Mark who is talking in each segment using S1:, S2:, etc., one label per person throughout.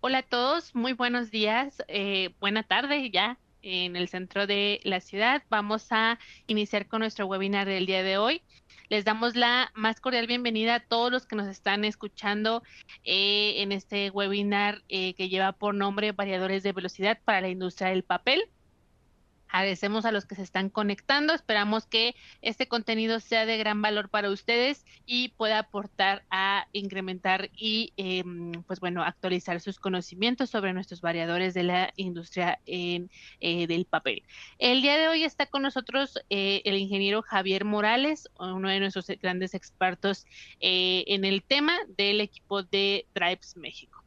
S1: Hola a todos, muy buenos días, buena tarde ya en el centro de la ciudad. Vamos a iniciar con nuestro webinar del día de hoy. Les damos la más cordial bienvenida a todos los que nos están escuchando en este webinar que lleva por nombre Variadores de Velocidad para la Industria del Papel. Agradecemos a los que se están conectando. Esperamos que este contenido sea de gran valor para ustedes y pueda aportar a incrementar y, pues bueno, actualizar sus conocimientos sobre nuestros variadores de la industria del papel. El día de hoy está con nosotros el ingeniero Javier Morales, uno de nuestros grandes expertos en el tema del equipo de Drives México.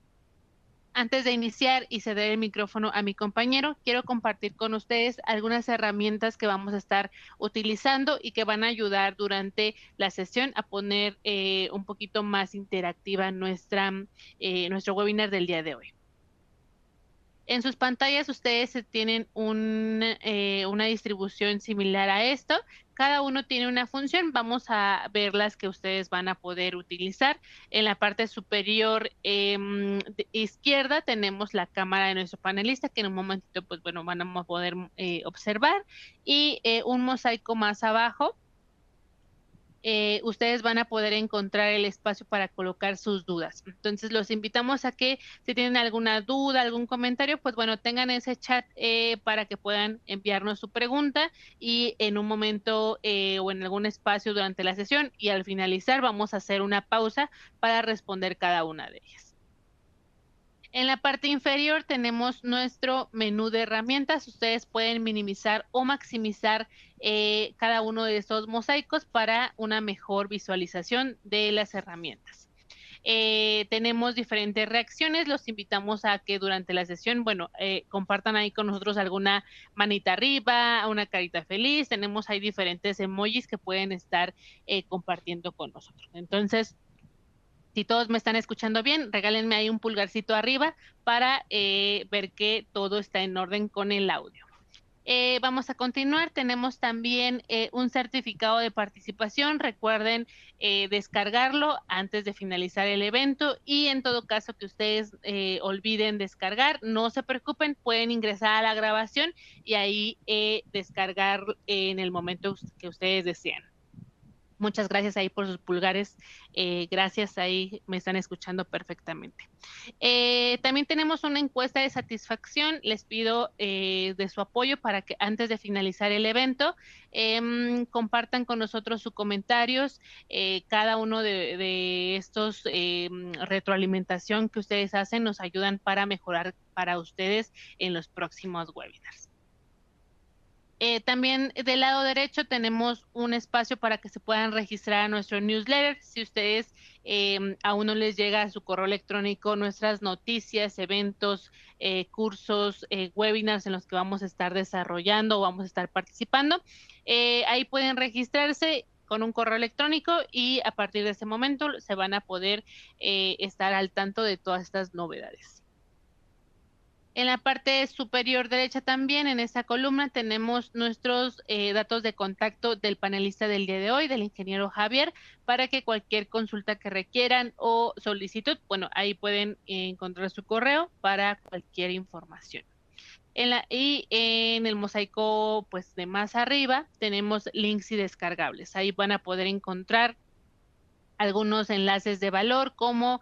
S1: Antes de iniciar y ceder el micrófono a mi compañero, quiero compartir con ustedes algunas herramientas que vamos a estar utilizando y que van a ayudar durante la sesión a poner un poquito más interactiva nuestro webinar del día de hoy. En sus pantallas ustedes tienen una distribución similar a esto. Cada uno tiene una función. Vamos a ver las que ustedes van a poder utilizar. En la parte superior izquierda tenemos la cámara de nuestro panelista, que en un momentito, pues bueno, van a poder observar. Y un mosaico más abajo, ustedes van a poder encontrar el espacio para colocar sus dudas. Entonces, los invitamos a que si tienen alguna duda, algún comentario, pues bueno, tengan ese chat para que puedan enviarnos su pregunta y en un momento o en algún espacio durante la sesión y al finalizar vamos a hacer una pausa para responder cada una de ellas. En la parte inferior tenemos nuestro menú de herramientas. Ustedes pueden minimizar o maximizar cada uno de estos mosaicos para una mejor visualización de las herramientas. Tenemos diferentes reacciones. Los invitamos a que durante la sesión, bueno, compartan ahí con nosotros alguna manita arriba, una carita feliz. Tenemos ahí diferentes emojis que pueden estar compartiendo con nosotros. Entonces, si todos me están escuchando bien, regálenme ahí un pulgarcito arriba para ver que todo está en orden con el audio. Vamos a continuar. Tenemos también un certificado de participación. Recuerden descargarlo antes de finalizar el evento y en todo caso que ustedes olviden descargar, no se preocupen, pueden ingresar a la grabación y ahí descargar en el momento que ustedes deseen. Muchas gracias ahí por sus pulgares. Gracias, ahí me están escuchando perfectamente. También tenemos una encuesta de satisfacción. Les pido de su apoyo para que antes de finalizar el evento compartan con nosotros sus comentarios. Cada uno de estos retroalimentación que ustedes hacen nos ayudan para mejorar para ustedes en los próximos webinars. También del lado derecho tenemos un espacio para que se puedan registrar a nuestro newsletter. Si ustedes aún no les llega a su correo electrónico nuestras noticias, eventos, cursos, webinars en los que vamos a estar desarrollando o vamos a estar participando, ahí pueden registrarse con un correo electrónico y a partir de ese momento se van a poder estar al tanto de todas estas novedades. En la parte superior derecha también, en esta columna, tenemos nuestros datos de contacto del panelista del día de hoy, del ingeniero Javier, para que cualquier consulta que requieran o solicitud, bueno, ahí pueden encontrar su correo para cualquier información. Y en el mosaico, pues de más arriba, tenemos links y descargables. Ahí van a poder encontrar algunos enlaces de valor como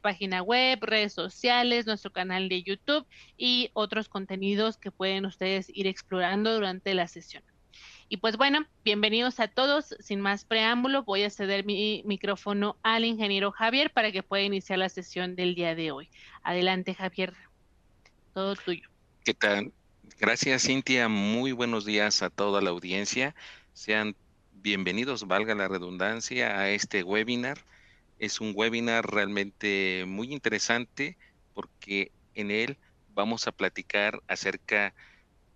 S1: página web, redes sociales, nuestro canal de YouTube y otros contenidos que pueden ustedes ir explorando durante la sesión. Y pues bueno, bienvenidos a todos. Sin más preámbulo, voy a ceder mi micrófono al ingeniero Javier para que pueda iniciar la sesión del día de hoy. Adelante, Javier, todo tuyo.
S2: ¿Qué tal? Gracias, Cintia. Muy buenos días a toda la audiencia. Sean bienvenidos, valga la redundancia, a este webinar. Es un webinar realmente muy interesante porque en él vamos a platicar acerca,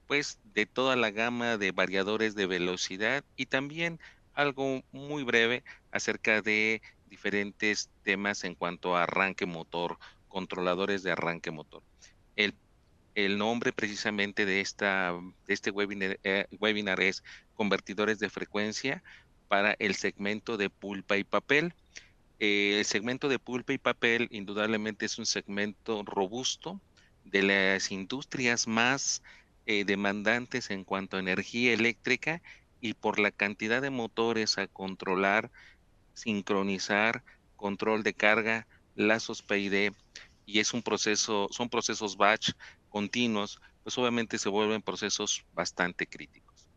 S2: pues, de toda la gama de variadores de velocidad y también algo muy breve acerca de diferentes temas en cuanto a arranque motor, controladores de arranque motor. El el nombre precisamente de este webinar es Convertidores de frecuencia para el segmento de pulpa y papel. El segmento de pulpa y papel indudablemente es un segmento robusto de las industrias más demandantes en cuanto a energía eléctrica y por la cantidad de motores a controlar, sincronizar, control de carga, lazos PID, y es un proceso, son procesos batch continuos, pues obviamente se vuelven procesos bastante críticos.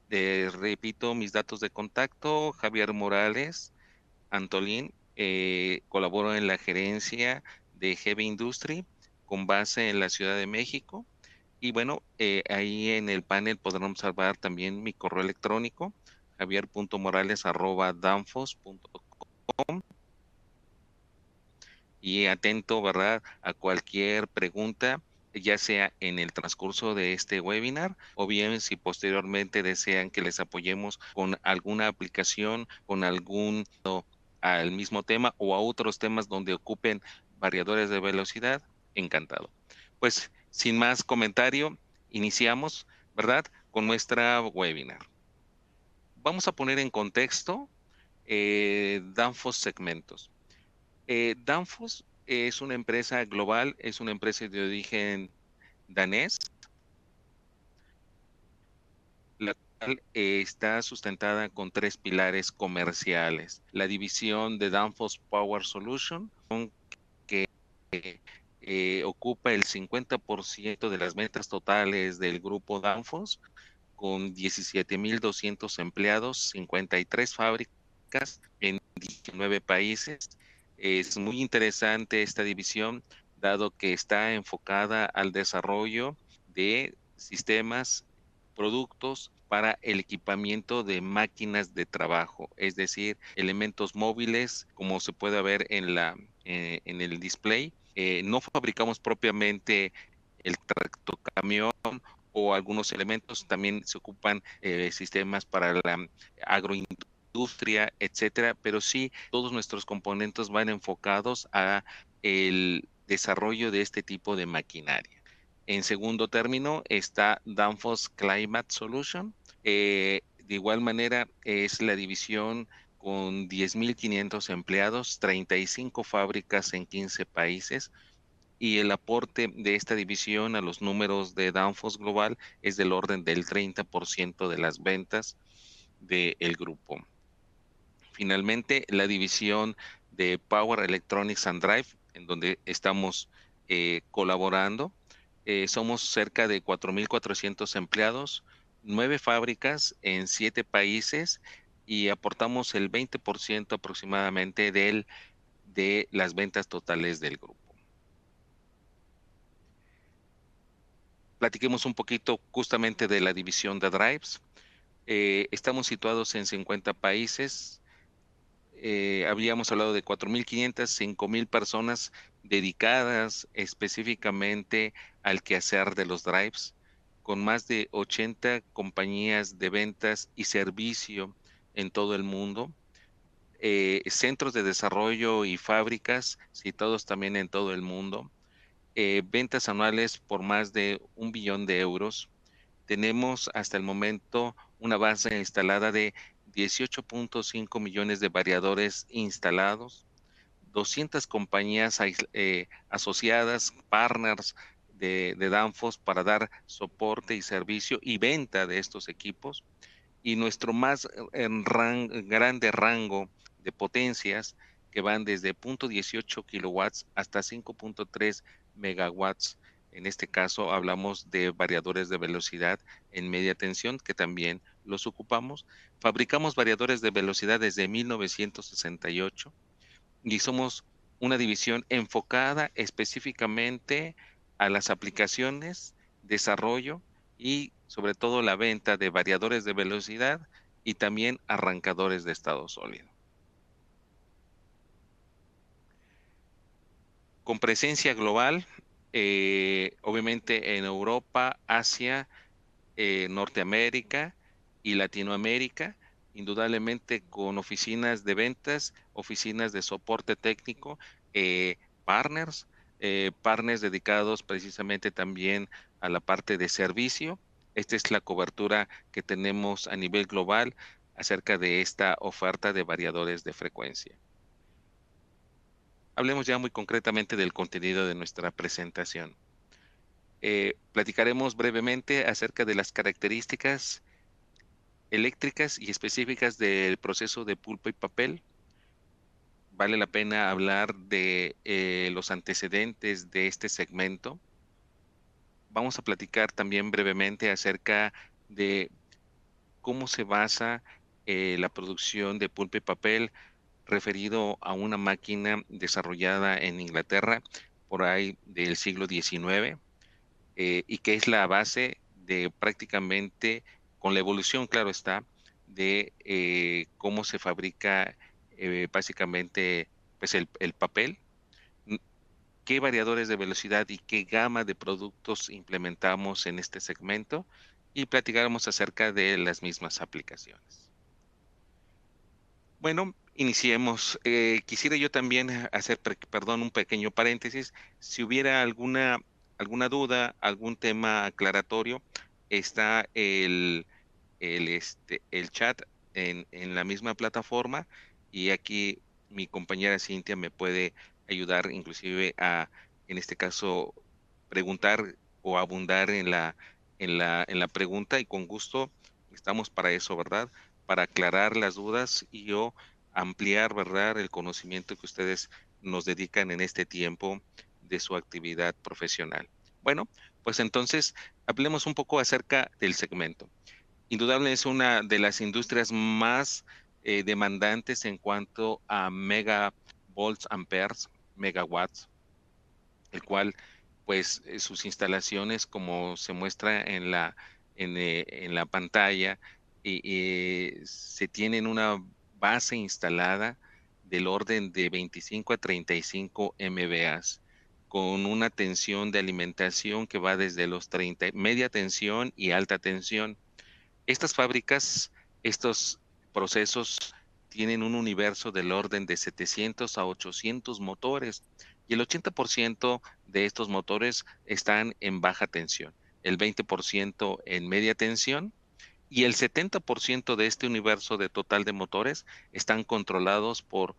S2: Repito mis datos de contacto: Javier Morales Antolín. Colaboro en la gerencia de Heavy Industry con base en la Ciudad de México. Y bueno, ahí en el panel podrán observar también mi correo electrónico, javier.morales@danfoss.com, y atento, ¿verdad?, a cualquier pregunta, ya sea en el transcurso de este webinar o bien si posteriormente desean que les apoyemos con alguna aplicación, con algún al mismo tema o a otros temas donde ocupen variadores de velocidad, encantado. Pues sin más comentario, iniciamos, ¿verdad?, con nuestra webinar. Vamos a poner en contexto Danfoss Segmentos. Danfoss es una empresa global, es una empresa de origen danés, la cual está sustentada con 3 pilares comerciales. La división de Danfoss Power Solution, que ocupa el 50% de las ventas totales del grupo Danfoss, con 17,200 empleados, 53 fábricas en 19 países. Es muy interesante esta división, dado que está enfocada al desarrollo de sistemas, productos para el equipamiento de máquinas de trabajo, es decir, elementos móviles, como se puede ver en el display. No fabricamos propiamente el tractocamión o algunos elementos, también se ocupan sistemas para la agroindustria, etcétera, pero sí todos nuestros componentes van enfocados a el desarrollo de este tipo de maquinaria. En segundo término está Danfoss Climate Solution. De igual manera es la división con 10,500 empleados, 35 fábricas en 15 países, y el aporte de esta división a los números de Danfoss Global es del orden del 30% de las ventas del grupo. Finalmente, la división de Power Electronics and Drive, en donde estamos colaborando. Somos cerca de 4,400 empleados, 9 fábricas en 7 países, y aportamos el 20% aproximadamente de las ventas totales del grupo. Platiquemos un poquito justamente de la división de Drives. Estamos situados en 50 países. Habíamos hablado de 4,500, 5,000 personas dedicadas específicamente al quehacer de los drives, con más de 80 compañías de ventas y servicio en todo el mundo, centros de desarrollo y fábricas situados también en todo el mundo, ventas anuales por más de 1 billón de euros. Tenemos hasta el momento una base instalada de 18,5 millones de variadores instalados, 200 compañías asociadas, partners de Danfoss para dar soporte y servicio y venta de estos equipos, y nuestro más grande rango de potencias, que van desde 0,18 kilowatts hasta 5,3 megawatts. En este caso hablamos de variadores de velocidad en media tensión, que también los ocupamos. Fabricamos variadores de velocidad desde 1968 y somos una división enfocada específicamente a las aplicaciones, desarrollo y sobre todo la venta de variadores de velocidad y también arrancadores de estado sólido. Con presencia global, obviamente en Europa, Asia, Norteamérica y Latinoamérica, indudablemente con oficinas de ventas, oficinas de soporte técnico, partners, partners dedicados precisamente también a la parte de servicio. Esta es la cobertura que tenemos a nivel global acerca de esta oferta de variadores de frecuencia. hablemos ya muy concretamente del contenido de nuestra presentación. Platicaremos brevemente acerca de las características eléctricas y específicas del proceso de pulpa y papel. Vale la pena hablar de los antecedentes de este segmento. Vamos a platicar también brevemente acerca de cómo se basa la producción de pulpa y papel referido a una máquina desarrollada en Inglaterra por ahí del siglo XIX, y que es la base de prácticamente, con la evolución, claro está, de cómo se fabrica básicamente pues el papel, qué variadores de velocidad y qué gama de productos implementamos en este segmento, y platicáramos acerca de las mismas aplicaciones. Bueno, iniciemos. Quisiera yo también hacer, perdón, un pequeño paréntesis. Si hubiera alguna duda, algún tema aclaratorio, está el chat en la misma plataforma, y aquí mi compañera Cintia me puede ayudar inclusive en este caso, preguntar o abundar en la pregunta, y con gusto estamos para eso, ¿verdad? Para aclarar las dudas y yo ampliar, ¿verdad?, el conocimiento que ustedes nos dedican en este tiempo de su actividad profesional. Bueno, pues entonces hablemos un poco acerca del segmento. Indudable es una de las industrias más demandantes en cuanto a megavolts, amperes, megawatts, el cual, pues, sus instalaciones, como se muestra en la pantalla, se tienen una base instalada del orden de 25 a 35 MVAs, con una tensión de alimentación que va desde los 30, media tensión y alta tensión. Estas fábricas, estos procesos tienen un universo del orden de 700 a 800 motores, y el 80% de estos motores están en baja tensión, el 20% en media tensión, y el 70% de este universo de total de motores están controlados por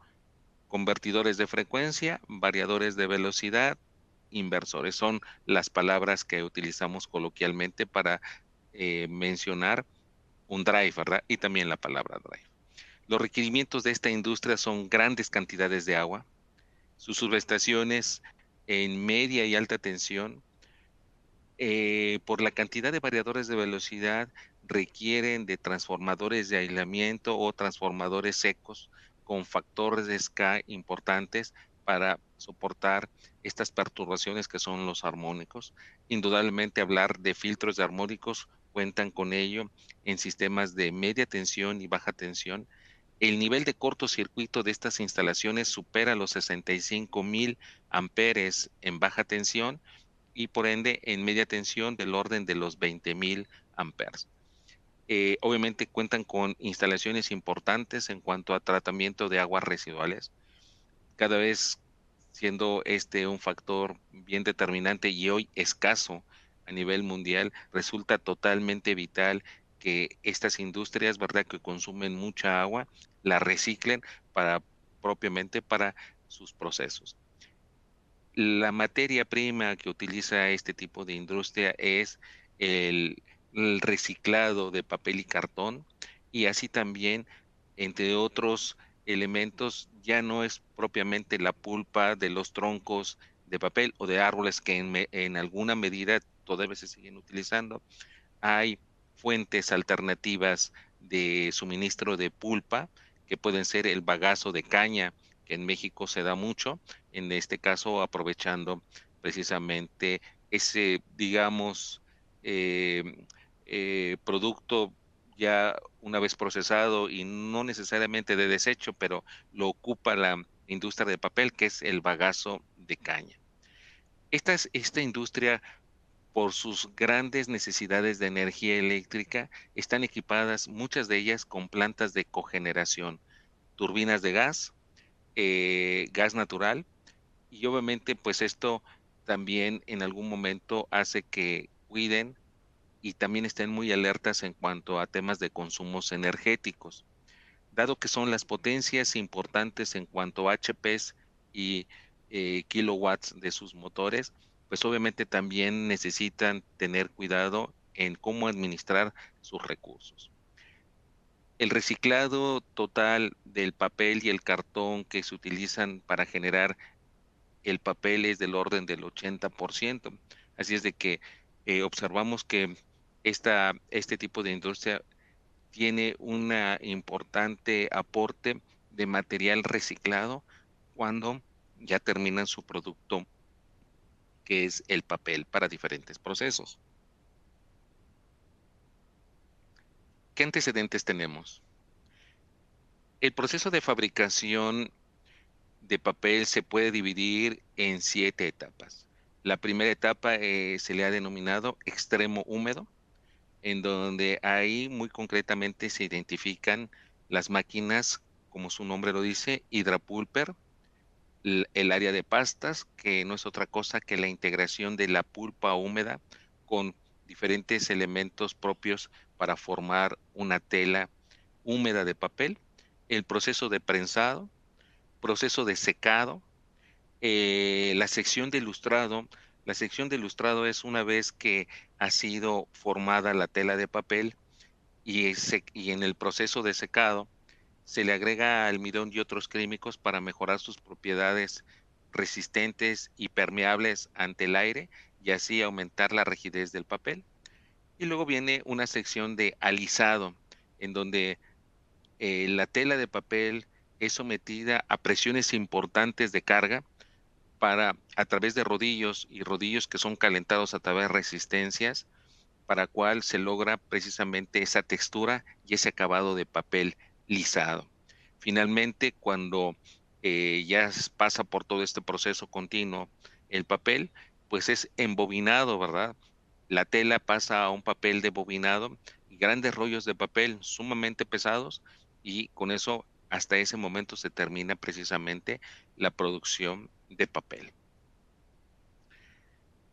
S2: convertidores de frecuencia, variadores de velocidad, inversores. Son las palabras que utilizamos coloquialmente para mencionar un drive, ¿verdad? Y también la palabra drive. Los requerimientos de esta industria son grandes cantidades de agua, sus subestaciones en media y alta tensión, por la cantidad de variadores de velocidad, requieren de transformadores de aislamiento o transformadores secos con factores de Ska importantes para soportar estas perturbaciones que son los armónicos. Indudablemente hablar de filtros de armónicos, cuentan con ello en sistemas de media tensión y baja tensión. El nivel de cortocircuito de estas instalaciones supera los 65,000 amperes en baja tensión, y por ende en media tensión del orden de los 20,000 amperes. Obviamente cuentan con instalaciones importantes en cuanto a tratamiento de aguas residuales, cada vez siendo este un factor bien determinante y hoy escaso a nivel mundial. Resulta totalmente vital que estas industrias, ¿verdad?, que consumen mucha agua, la reciclen propiamente para sus procesos. La materia prima que utiliza este tipo de industria es el reciclado de papel y cartón, y así también, entre otros elementos, ya no es propiamente la pulpa de los troncos de papel o de árboles que en alguna medida todavía se siguen utilizando. Hay fuentes alternativas de suministro de pulpa, que pueden ser el bagazo de caña, que en México se da mucho, en este caso aprovechando precisamente ese, digamos, eh, producto ya una vez procesado y no necesariamente de desecho, pero lo ocupa la industria de papel, que es el bagazo de caña. Esta industria, por sus grandes necesidades de energía eléctrica, están equipadas, muchas de ellas, con plantas de cogeneración, turbinas de gas, gas natural, y obviamente pues esto también en algún momento hace que cuiden y también estén muy alertas en cuanto a temas de consumos energéticos, dado que son las potencias importantes en cuanto a HPs y kilowatts de sus motores, pues obviamente también necesitan tener cuidado en cómo administrar sus recursos. El reciclado total del papel y el cartón que se utilizan para generar el papel es del orden del 80%. Así es de que observamos que este tipo de industria tiene un importante aporte de material reciclado cuando ya terminan su producto, que es el papel para diferentes procesos. ¿Qué antecedentes tenemos? El proceso de fabricación de papel se puede dividir en 7 etapas. La primera etapa se le ha denominado extremo húmedo, en donde ahí muy concretamente se identifican las máquinas, como su nombre lo dice, Hydrapulper, el área de pastas, que no es otra cosa que la integración de la pulpa húmeda con diferentes elementos propios para formar una tela húmeda de papel, el proceso de prensado, proceso de secado, la sección de ilustrado. La sección de ilustrado es una vez que ha sido formada la tela de papel y en el proceso de secado se le agrega almidón y otros químicos para mejorar sus propiedades resistentes y permeables ante el aire y así aumentar la rigidez del papel. Y luego viene una sección de alisado, en donde la tela de papel es sometida a presiones importantes de carga para a través de rodillos y rodillos que son calentados a través de resistencias, para cual se logra precisamente esa textura y ese acabado de papel lisado. Finalmente, cuando ya pasa por todo este proceso continuo el papel, pues es embobinado, ¿verdad? La tela pasa a un papel de bobinado y grandes rollos de papel sumamente pesados y con eso hasta ese momento se termina precisamente la producción de papel.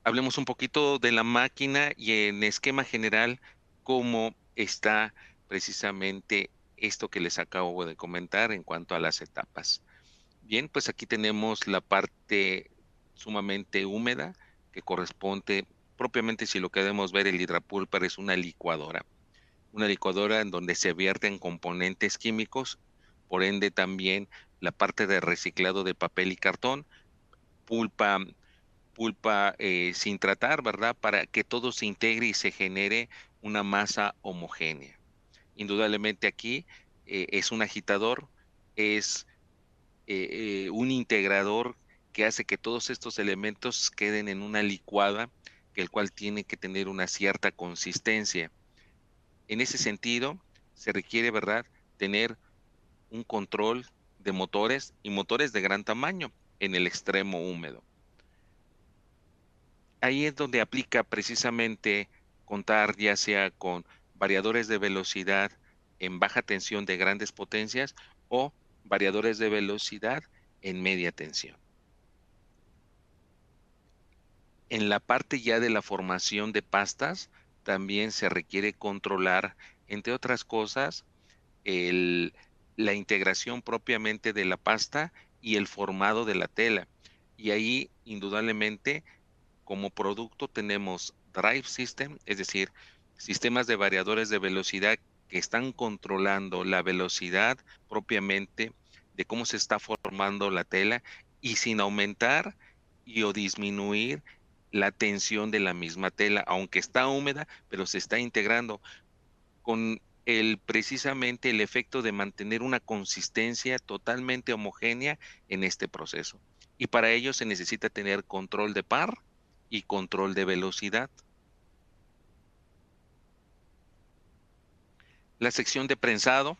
S2: Hablemos un poquito de la máquina y en esquema general cómo está precisamente esto que les acabo de comentar en cuanto a las etapas. Bien, pues aquí tenemos la parte sumamente húmeda que corresponde propiamente, si lo queremos ver, el hidrapulper es una licuadora en donde se vierten componentes químicos, por ende también la parte de reciclado de papel y cartón, pulpa sin tratar, ¿verdad? Para que todo se integre y se genere una masa homogénea. Indudablemente aquí es un agitador, es un integrador que hace que todos estos elementos queden en una licuada, que el cual tiene que tener una cierta consistencia. En ese sentido, se requiere, ¿verdad?, tener un control de motores y motores de gran tamaño en el extremo húmedo. Ahí es donde aplica precisamente contar ya sea con variadores de velocidad en baja tensión de grandes potencias o variadores de velocidad en media tensión. En la parte ya de la formación de pastas, también se requiere controlar, entre otras cosas, la integración propiamente de la pasta y el formado de la tela. Y ahí, indudablemente, como producto tenemos drive system, es decir, sistemas de variadores de velocidad que están controlando la velocidad propiamente de cómo se está formando la tela y sin aumentar y o disminuir la tensión de la misma tela, aunque está húmeda, pero se está integrando con precisamente el efecto de mantener una consistencia totalmente homogénea en este proceso. Y para ello se necesita tener control de par y control de velocidad. La sección de prensado,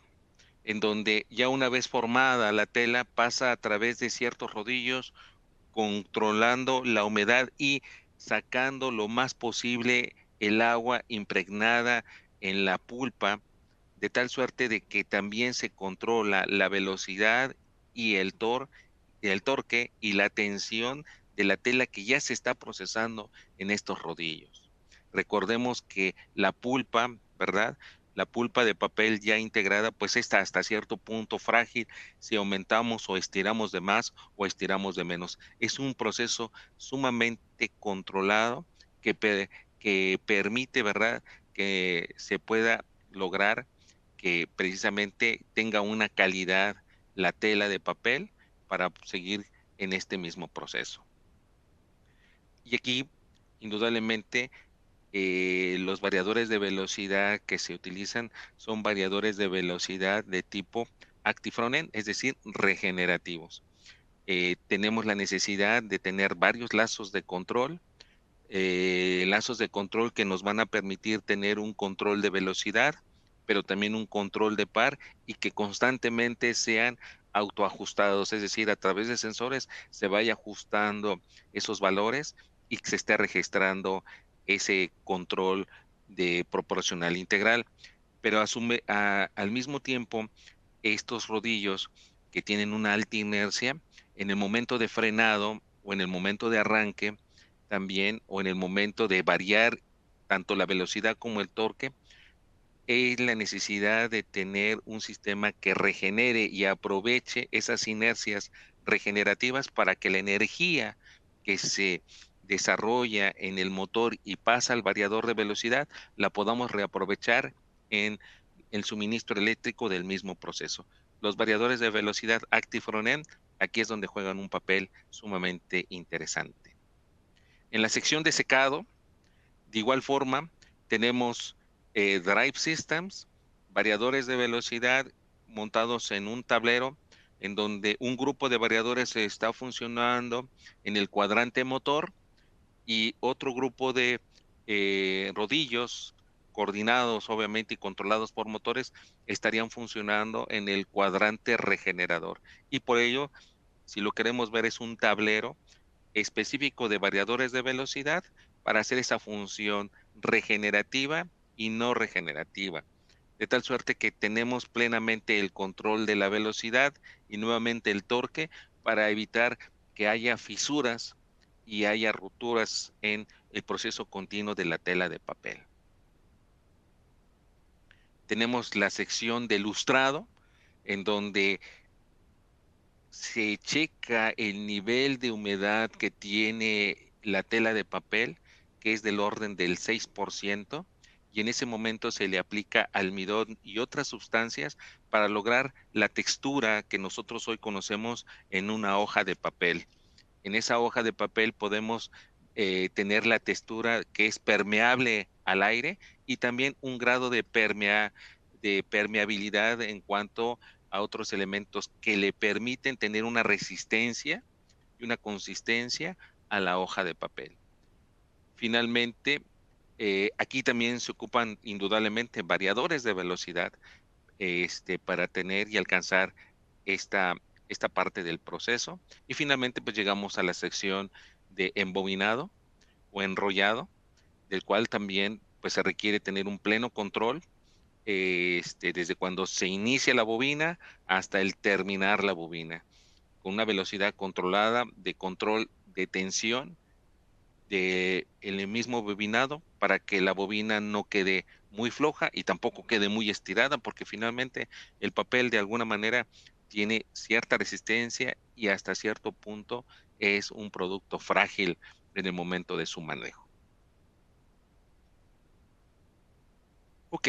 S2: en donde ya una vez formada la tela pasa a través de ciertos rodillos, controlando la humedad y sacando lo más posible el agua impregnada en la pulpa, de tal suerte de que también se controla la velocidad y el torque y la tensión de la tela que ya se está procesando en estos rodillos. Recordemos que la pulpa, ¿verdad? la pulpa de papel ya integrada pues está hasta cierto punto frágil si aumentamos o estiramos de más o estiramos de menos. Es un proceso sumamente controlado que permite, ¿verdad?, que se pueda lograr que precisamente tenga una calidad la tela de papel para seguir en este mismo proceso. Y aquí, indudablemente, los variadores de velocidad que se utilizan son variadores de velocidad de tipo active front-end, es decir, regenerativos. Tenemos la necesidad de tener varios lazos de control que nos van a permitir tener un control de velocidad, pero también un control de par y que constantemente sean autoajustados, es decir, a través de sensores se vaya ajustando esos valores y que se esté registrando ese control de proporcional integral. Pero al mismo tiempo, estos rodillos que tienen una alta inercia, en el momento de frenado o en el momento de arranque, también, o en el momento de variar tanto la velocidad como el torque, es la necesidad de tener un sistema que regenere y aproveche esas inercias regenerativas para que la energía que se desarrolla en el motor y pasa al variador de velocidad, la podamos reaprovechar en el suministro eléctrico del mismo proceso. Los variadores de velocidad active front-end, aquí es donde juegan un papel sumamente interesante. En la sección de secado, de igual forma, tenemos drive systems, variadores de velocidad montados en un tablero en donde un grupo de variadores está funcionando en el cuadrante motor y otro grupo de rodillos coordinados, obviamente, y controlados por motores, estarían funcionando en el cuadrante regenerador. Y por ello, si lo queremos ver, es un tablero específico de variadores de velocidad para hacer esa función regenerativa y no regenerativa. De tal suerte que tenemos plenamente el control de la velocidad y nuevamente el torque para evitar que haya fisuras y haya rupturas en el proceso continuo de la tela de papel. Tenemos la sección de lustrado, en donde se checa el nivel de humedad que tiene la tela de papel, que es del orden del 6%, y en ese momento se le aplica almidón y otras sustancias para lograr la textura que nosotros hoy conocemos en una hoja de papel. En esa hoja de papel podemos tener la textura que es permeable al aire y también un grado de permeabilidad en cuanto a otros elementos que le permiten tener una resistencia y una consistencia a la hoja de papel. Finalmente, aquí también se ocupan indudablemente variadores de velocidad para tener y alcanzar esta, esta parte del proceso. Y finalmente, pues llegamos a la sección de embobinado o enrollado, del cual también pues se requiere tener un pleno control desde cuando se inicia la bobina hasta el terminar la bobina, con una velocidad controlada de control de tensión de el mismo bobinado para que la bobina no quede muy floja y tampoco quede muy estirada, porque finalmente el papel de alguna manera tiene cierta resistencia y hasta cierto punto es un producto frágil en el momento de su manejo. Ok,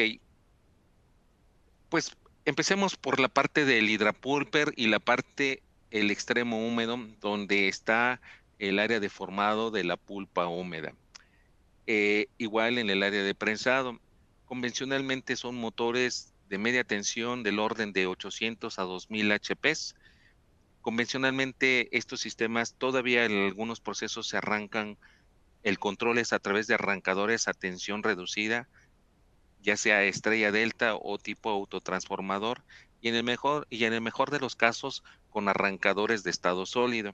S2: pues empecemos por la parte del hidrapulper y la parte, el extremo húmedo, donde está el área de formado de la pulpa húmeda. Igual en el área de prensado, convencionalmente son motores de media tensión del orden de 800 a 2000 HPs. Convencionalmente estos sistemas todavía en algunos procesos se arrancan, el control es a través de arrancadores a tensión reducida, ya sea estrella delta o tipo autotransformador, y en el mejor de los casos con arrancadores de estado sólido.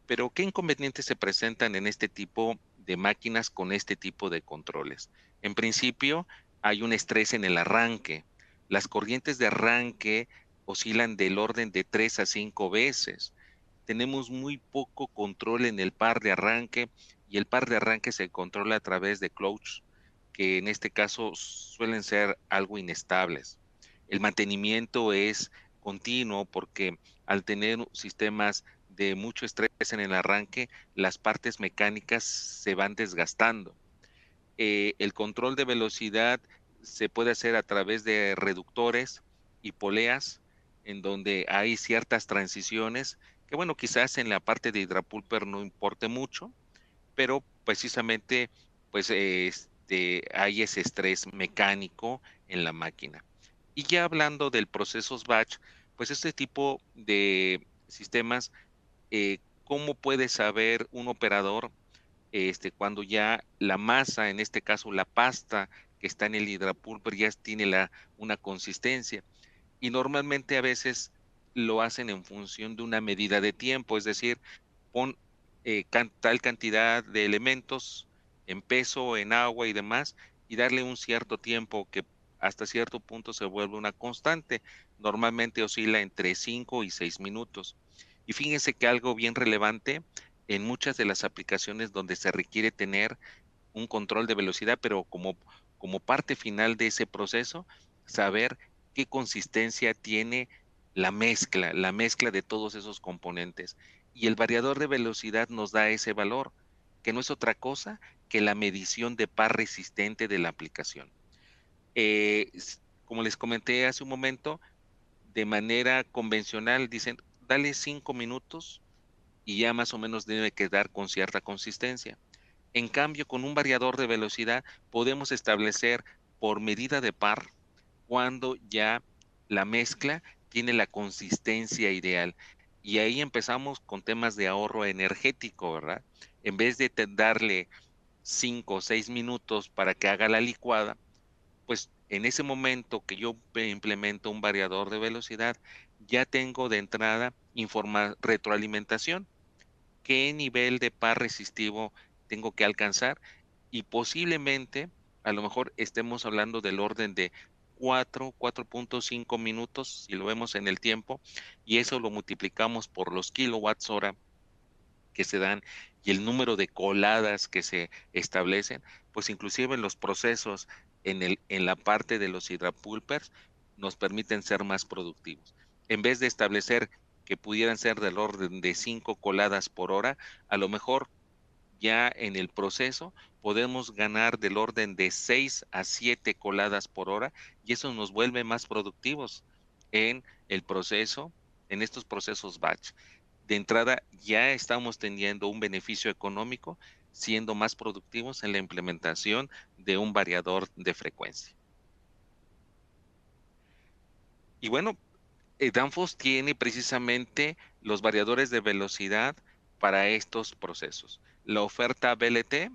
S2: Pero, ¿qué inconvenientes se presentan en este tipo de máquinas con este tipo de controles? En principio, hay un estrés en el arranque. Las corrientes de arranque oscilan del orden de 3 a 5 veces. Tenemos muy poco control en el par de arranque y el par de arranque se controla a través de clutch que en este caso suelen ser algo inestables. El mantenimiento es continuo porque al tener sistemas de mucho estrés en el arranque, las partes mecánicas se van desgastando. El control de velocidad se puede hacer a través de reductores y poleas, en donde hay ciertas transiciones que, bueno, quizás en la parte de hidrapulper no importe mucho, pero precisamente pues hay ese estrés mecánico en la máquina. Y ya hablando del procesos batch, pues este tipo de sistemas, ¿cómo puede saber un operador cuando ya la masa, en este caso la pasta que está en el hidrapulver ya tiene una consistencia? Y normalmente a veces lo hacen en función de una medida de tiempo, es decir, pon tal cantidad de elementos en peso, en agua y demás, y darle un cierto tiempo que hasta cierto punto se vuelve una constante. Normalmente oscila entre 5 y 6 minutos. Y fíjense que algo bien relevante en muchas de las aplicaciones donde se requiere tener un control de velocidad, pero como parte final de ese proceso, saber qué consistencia tiene la mezcla de todos esos componentes. Y el variador de velocidad nos da ese valor, que no es otra cosa que la medición de par resistente de la aplicación. Como les comenté hace un momento, de manera convencional dicen, dale 5 minutos y ya más o menos debe quedar con cierta consistencia. En cambio, con un variador de velocidad podemos establecer por medida de par cuando ya la mezcla tiene la consistencia ideal. Y ahí empezamos con temas de ahorro energético, ¿verdad? En vez de darle 5 o 6 minutos para que haga la licuada, pues en ese momento que yo implemento un variador de velocidad, ya tengo de entrada retroalimentación, qué nivel de par resistivo tengo que alcanzar, y posiblemente a lo mejor estemos hablando del orden de 4.5 minutos si lo vemos en el tiempo, y eso lo multiplicamos por los kilowatts hora que se dan y el número de coladas que se establecen, pues inclusive los procesos en la parte de los hidrapulpers nos permiten ser más productivos. En vez de establecer que pudieran ser del orden de 5 coladas por hora, a lo mejor ya en el proceso podemos ganar del orden de 6 a 7 coladas por hora, y eso nos vuelve más productivos en el proceso, en estos procesos batch. De entrada ya estamos teniendo un beneficio económico siendo más productivos en la implementación de un variador de frecuencia. Y bueno, Danfoss tiene precisamente los variadores de velocidad para estos procesos. La oferta BLT,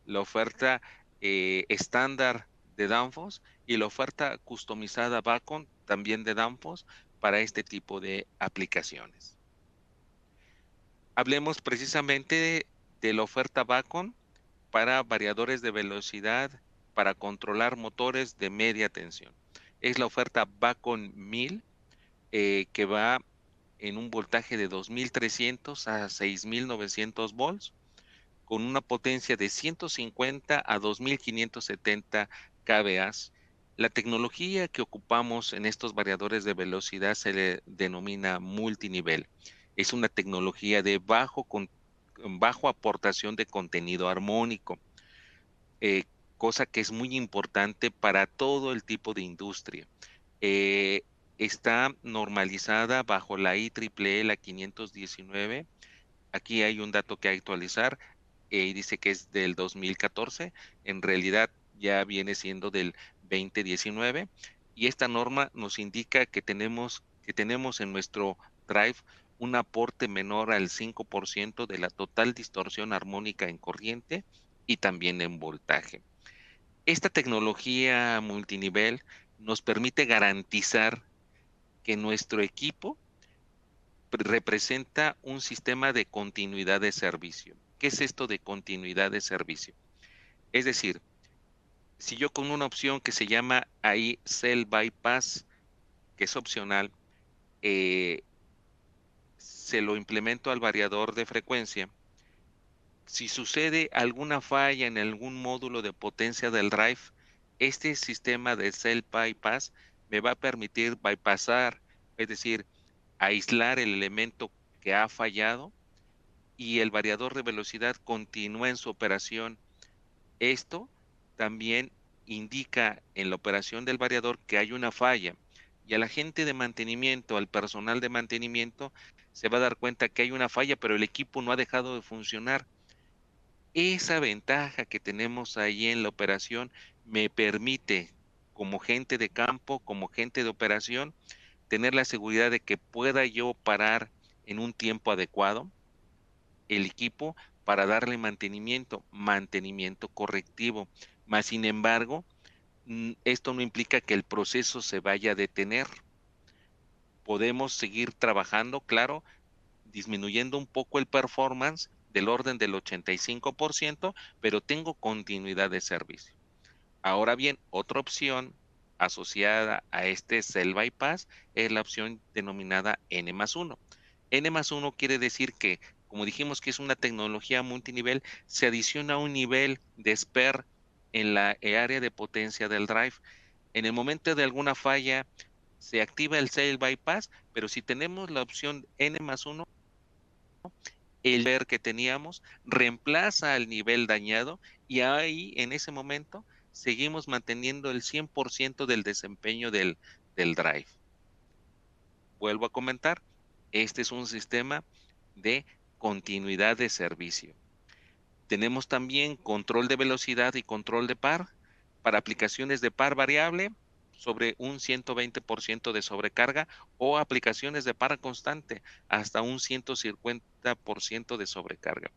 S2: la oferta estándar de Danfoss y la oferta customizada Bacon también de Danfoss para este tipo de aplicaciones. Hablemos precisamente de la oferta Bacon para variadores de velocidad para controlar motores de media tensión. Es la oferta Bacon 1000 que va en un voltaje de 2300 a 6900 volts con una potencia de 150 a 2570 kVA. La tecnología que ocupamos en estos variadores de velocidad se le denomina multinivel. Es una tecnología de bajo aportación de contenido armónico, eh, cosa que es muy importante para todo el tipo de industria. Eh, Está normalizada bajo la IEEE, la 519. Aquí hay un dato que actualizar y dice que es del 2014. En realidad ya viene siendo del 2019. Y esta norma nos indica que tenemos en nuestro drive un aporte menor al 5% de la total distorsión armónica en corriente y también en voltaje. Esta tecnología multinivel nos permite garantizar que nuestro equipo representa un sistema de continuidad de servicio. ¿Qué es esto de continuidad de servicio? Es decir, si yo con una opción que se llama ahí Cell Bypass, que es opcional, se lo implemento al variador de frecuencia, Si sucede alguna falla en algún módulo de potencia del drive, este sistema de cell bypass me va a permitir bypassar, es decir, aislar el elemento que ha fallado y el variador de velocidad continúa en su operación. Esto también indica en la operación del variador que hay una falla y al agente de mantenimiento, al personal de mantenimiento, se va a dar cuenta que hay una falla, pero el equipo no ha dejado de funcionar. Esa ventaja que tenemos ahí en la operación me permite, como gente de campo, como gente de operación, tener la seguridad de que pueda yo parar en un tiempo adecuado el equipo para darle mantenimiento correctivo. Mas, sin embargo, esto no implica que el proceso se vaya a detener. Podemos seguir trabajando, claro, disminuyendo un poco el performance del orden del 85%, pero tengo continuidad de servicio. Ahora bien, otra opción asociada a este Cell Bypass es la opción denominada N+1. N+1 quiere decir que, como dijimos que es una tecnología multinivel, se adiciona un nivel de spare en la área de potencia del drive. En el momento de alguna falla, se activa el Cell Bypass, pero si tenemos la opción N+1, el ver que teníamos reemplaza al nivel dañado y ahí en ese momento seguimos manteniendo el 100% del desempeño del drive. Vuelvo a comentar, este es un sistema de continuidad de servicio. Tenemos también control de velocidad y control de par para aplicaciones de par variable sobre un 120% de sobrecarga o aplicaciones de par constante hasta un 150% de sobrecarga.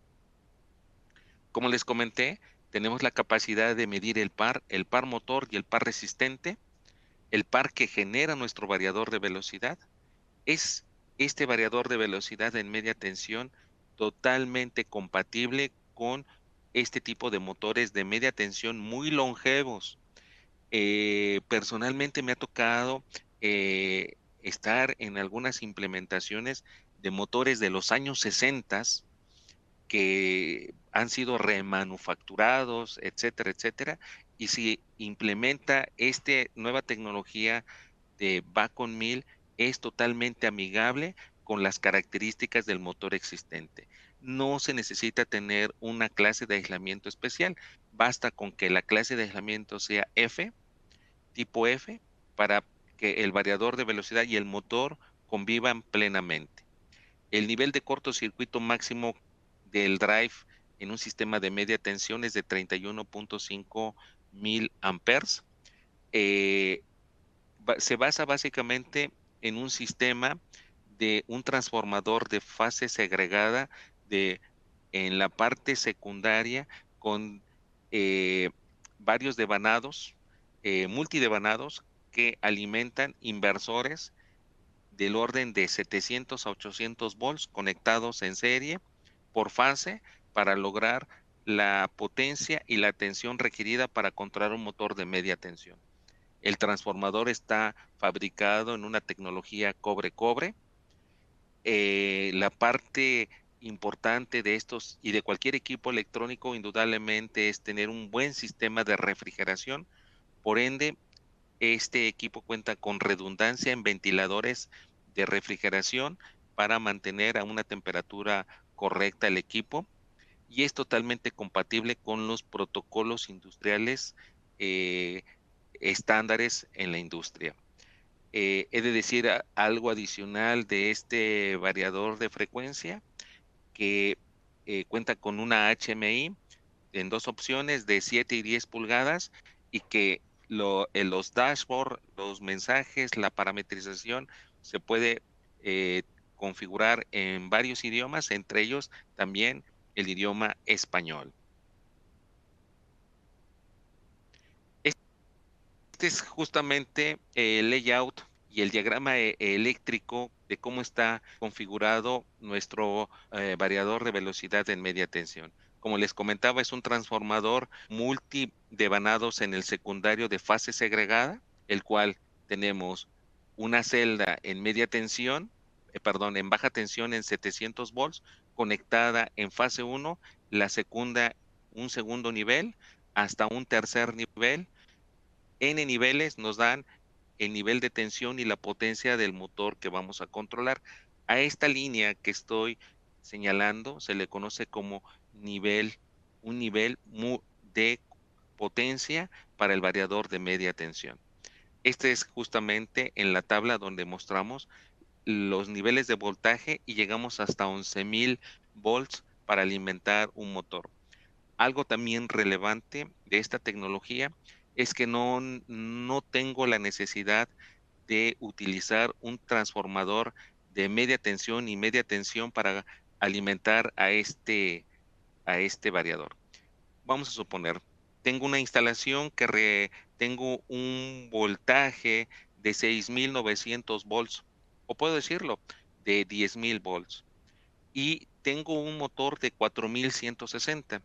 S2: Como les comenté, tenemos la capacidad de medir el par motor y el par resistente, el par que genera nuestro variador de velocidad. Es este variador de velocidad en media tensión totalmente compatible con este tipo de motores de media tensión muy longevos. Personalmente me ha tocado estar en algunas implementaciones de motores de los años 60 que han sido remanufacturados, etcétera, etcétera, y si implementa esta nueva tecnología de Bacon 1000 es totalmente amigable con las características del motor existente. No se necesita tener una clase de aislamiento especial, basta con que la clase de aislamiento sea F, tipo F, para que el variador de velocidad y el motor convivan plenamente. El nivel de cortocircuito máximo del drive en un sistema de media tensión es de 31.5 mil amperes. Se basa básicamente en un sistema de un transformador de fase segregada en la parte secundaria con varios devanados, multidevanados que alimentan inversores del orden de 700 a 800 volts conectados en serie por fase para lograr la potencia y la tensión requerida para controlar un motor de media tensión. El transformador está fabricado en una tecnología cobre-cobre. La parte importante de estos y de cualquier equipo electrónico indudablemente es tener un buen sistema de refrigeración. Por ende, este equipo cuenta con redundancia en ventiladores de refrigeración para mantener a una temperatura correcta el equipo y es totalmente compatible con los protocolos industriales estándares en la industria. He de decir algo adicional de este variador de frecuencia que cuenta con una HMI en dos opciones de 7 y 10 pulgadas y que en los dashboards, los mensajes, la parametrización se puede configurar en varios idiomas, entre ellos también el idioma español. Este es justamente el layout y el diagrama eléctrico de cómo está configurado nuestro variador de velocidad en media tensión. Como les comentaba, es un transformador multidevanados en el secundario de fase segregada, el cual tenemos una celda en media tensión, en baja tensión en 700 volts, conectada en fase 1 un segundo nivel hasta un tercer nivel. N niveles nos dan el nivel de tensión y la potencia del motor que vamos a controlar. A esta línea que estoy señalando se le conoce como un nivel de potencia para el variador de media tensión. Este es justamente en la tabla donde mostramos los niveles de voltaje y llegamos hasta 11,000 volts para alimentar un motor. Algo también relevante de esta tecnología es que no tengo la necesidad de utilizar un transformador de media tensión y media tensión para alimentar a este variador. Vamos a suponer, tengo una instalación tengo un voltaje de 6,900 volts, o puedo decirlo, de 10,000 volts, y tengo un motor de 4,160.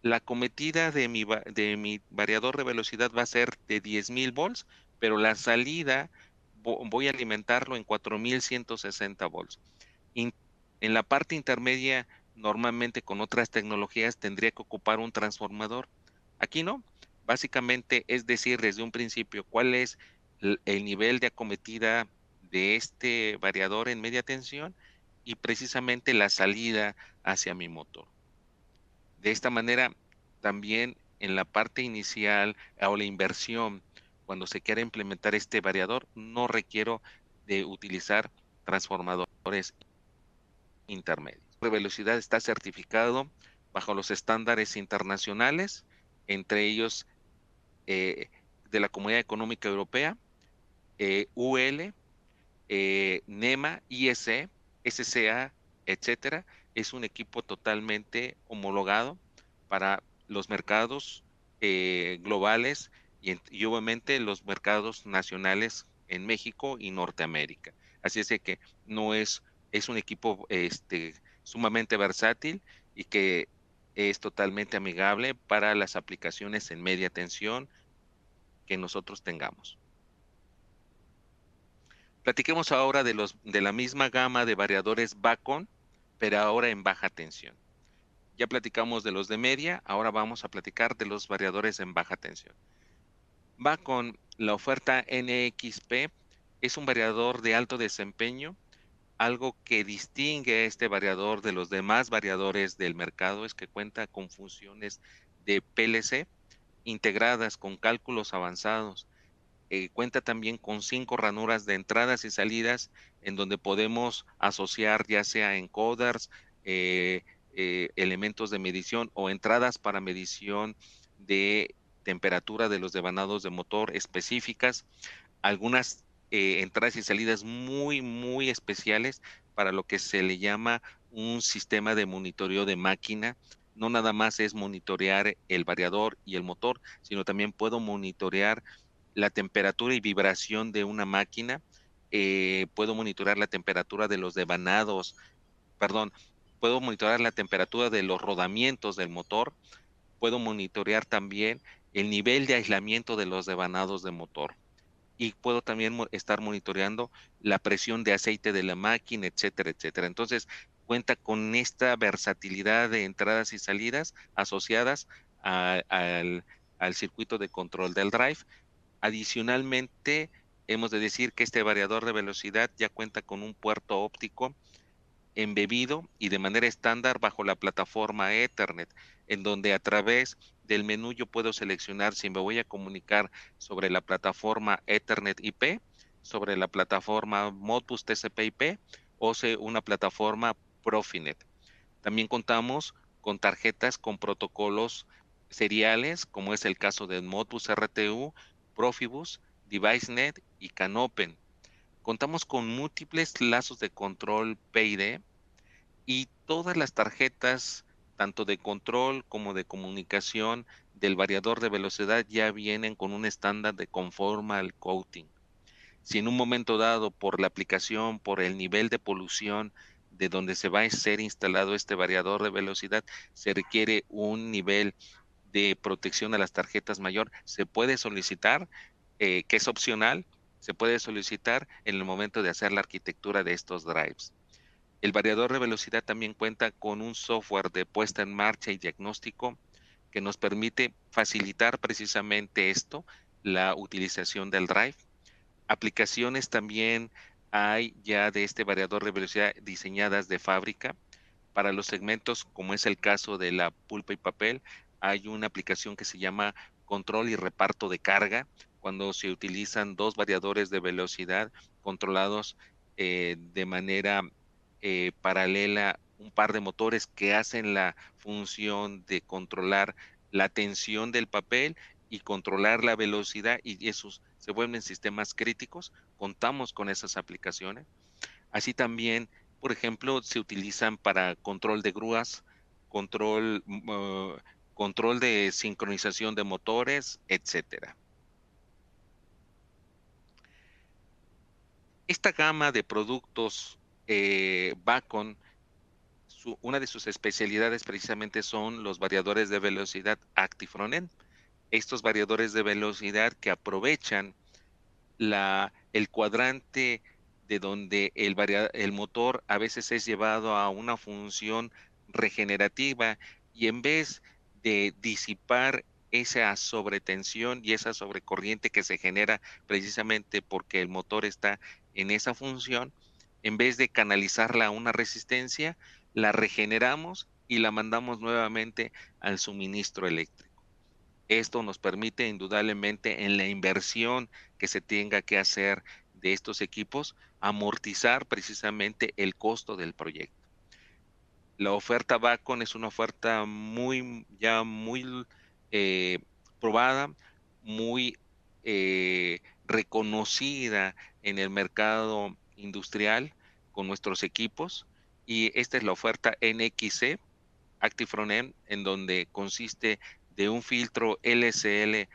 S2: La cometida de de mi variador de velocidad va a ser de 10,000 volts, pero la salida voy a alimentarlo en 4,160 volts. En la parte intermedia, normalmente con otras tecnologías tendría que ocupar un transformador. Aquí no. Básicamente es decir desde un principio cuál es el nivel de acometida de este variador en media tensión y precisamente la salida hacia mi motor. De esta manera, también en la parte inicial o la inversión, cuando se quiera implementar este variador, no requiero de utilizar transformadores intermedios. De velocidad está certificado bajo los estándares internacionales, entre ellos de la Comunidad Económica Europea, UL, NEMA, IEC, SCA, etcétera. Es un equipo totalmente homologado para los mercados globales y obviamente los mercados nacionales en México y Norteamérica. Así es de que no es un equipo sumamente versátil y que es totalmente amigable para las aplicaciones en media tensión que nosotros tengamos. Platiquemos ahora de la misma gama de variadores Bacon, pero ahora en baja tensión. Ya platicamos de los de media, ahora vamos a platicar de los variadores en baja tensión. Bacon, la oferta NXP, es un variador de alto desempeño. Algo que distingue a este variador de los demás variadores del mercado es que cuenta con funciones de PLC integradas con cálculos avanzados. Cuenta también con 5 ranuras de entradas y salidas en donde podemos asociar ya sea encoders, elementos de medición o entradas para medición de temperatura de los devanados de motor específicas, algunas entradas y salidas muy especiales para lo que se le llama un sistema de monitoreo de máquina. No nada más es monitorear el variador y el motor, sino también puedo monitorear la temperatura y vibración de una máquina, puedo monitorear la temperatura de los devanados, perdón, puedo monitorear la temperatura de los rodamientos del motor, puedo monitorear también el nivel de aislamiento de los devanados de motor y puedo también estar monitoreando la presión de aceite de la máquina, etcétera, etcétera. Entonces, cuenta con esta versatilidad de entradas y salidas asociadas al circuito de control del drive. Adicionalmente, hemos de decir que este variador de velocidad ya cuenta con un puerto óptico embebido y de manera estándar bajo la plataforma Ethernet, en donde a través del menú yo puedo seleccionar si me voy a comunicar sobre la plataforma Ethernet IP, sobre la plataforma Modbus TCP/IP o una plataforma Profinet. También contamos con tarjetas con protocolos seriales, como es el caso de Modbus RTU, Profibus, DeviceNet y Canopen. Contamos con múltiples lazos de control PID y todas las tarjetas, tanto de control como de comunicación del variador de velocidad, ya vienen con un estándar de conformal coating. Si en un momento dado, por la aplicación, por el nivel de polución de donde se va a ser instalado este variador de velocidad, se requiere un nivel de protección a las tarjetas mayor, se puede solicitar, que es opcional, se puede solicitar en el momento de hacer la arquitectura de estos drives. El variador de velocidad también cuenta con un software de puesta en marcha y diagnóstico que nos permite facilitar precisamente esto, la utilización del drive. Aplicaciones también hay ya de este variador de velocidad diseñadas de fábrica. Para los segmentos, como es el caso de la pulpa y papel, hay una aplicación que se llama control y reparto de carga, cuando se utilizan dos variadores de velocidad controlados de manera paralela, un par de motores que hacen la función de controlar la tensión del papel y controlar la velocidad, y esos se vuelven sistemas críticos. Contamos con esas aplicaciones. Así también, por ejemplo, se utilizan para control de grúas, control, control de sincronización de motores, etcétera. Esta gama de productos Bacon, una de sus especialidades precisamente son los variadores de velocidad Actifronen. Estos variadores de velocidad que aprovechan el cuadrante de donde el motor a veces es llevado a una función regenerativa, y en vez de disipar esa sobretensión y esa sobrecorriente que se genera precisamente porque el motor está en esa función, en vez de canalizarla a una resistencia, la regeneramos y la mandamos nuevamente al suministro eléctrico. Esto nos permite indudablemente, en la inversión que se tenga que hacer de estos equipos, amortizar precisamente el costo del proyecto. La oferta Bacon es una oferta muy eh, probada, muy reconocida en el mercado industrial con nuestros equipos, y esta es la oferta NXC Active Front-End, en donde consiste de un filtro LSL,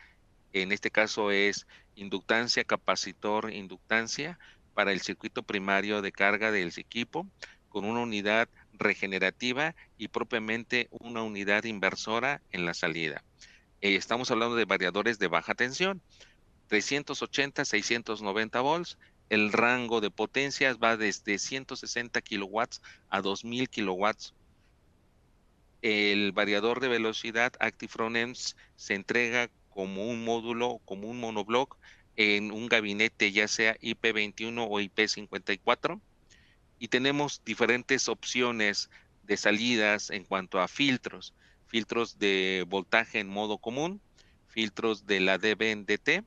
S2: en este caso es inductancia, capacitor, inductancia, para el circuito primario de carga del equipo, con una unidad regenerativa y propiamente una unidad inversora en la salida. Estamos hablando de variadores de baja tensión, 380, 690 volts. El rango de potencias va desde 160 kilowatts a 2000 kilowatts. El variador de velocidad Active Front-End se entrega como un módulo, como un monoblock, en un gabinete ya sea IP21 o IP54, y tenemos diferentes opciones de salidas en cuanto a filtros: filtros de voltaje en modo común, filtros de la DB-DT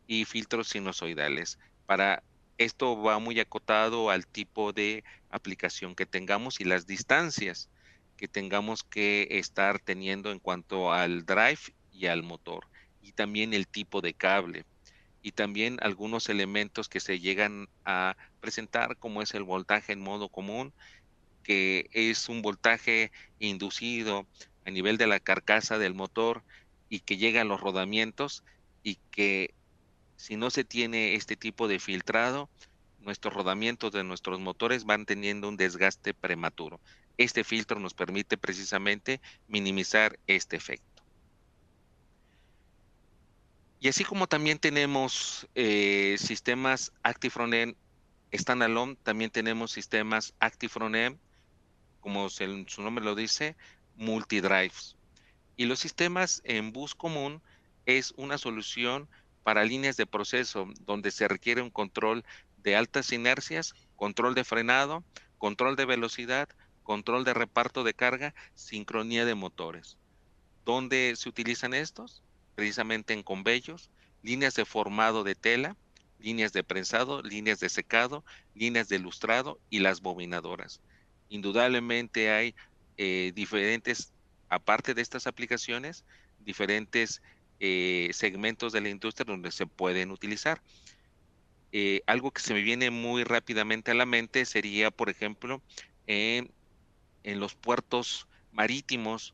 S2: y filtros sinusoidales. Para esto va muy acotado al tipo de aplicación que tengamos y las distancias que tengamos que estar teniendo en cuanto al drive y al motor, y también el tipo de cable, y también algunos elementos que se llegan a presentar, como es el voltaje en modo común, que es un voltaje inducido a nivel de la carcasa del motor y que llega a los rodamientos, y que si no se tiene este tipo de filtrado, nuestros rodamientos de nuestros motores van teniendo un desgaste prematuro. Este filtro nos permite precisamente minimizar este efecto. Y así como también tenemos sistemas Active Front-End standalone, también tenemos sistemas Active Front-End, como su nombre lo dice, multidrives. Y los sistemas en bus común es una solución para líneas de proceso donde se requiere un control de altas inercias, control de frenado, control de velocidad, control de reparto de carga, sincronía de motores. ¿Dónde se utilizan estos? Precisamente en conveyos, líneas de formado de tela, líneas de prensado, líneas de secado, líneas de lustrado y las bobinadoras. Indudablemente hay diferentes, aparte de estas aplicaciones, diferentes segmentos de la industria donde se pueden utilizar. Algo que se me viene muy rápidamente a la mente sería, por ejemplo, en los puertos marítimos,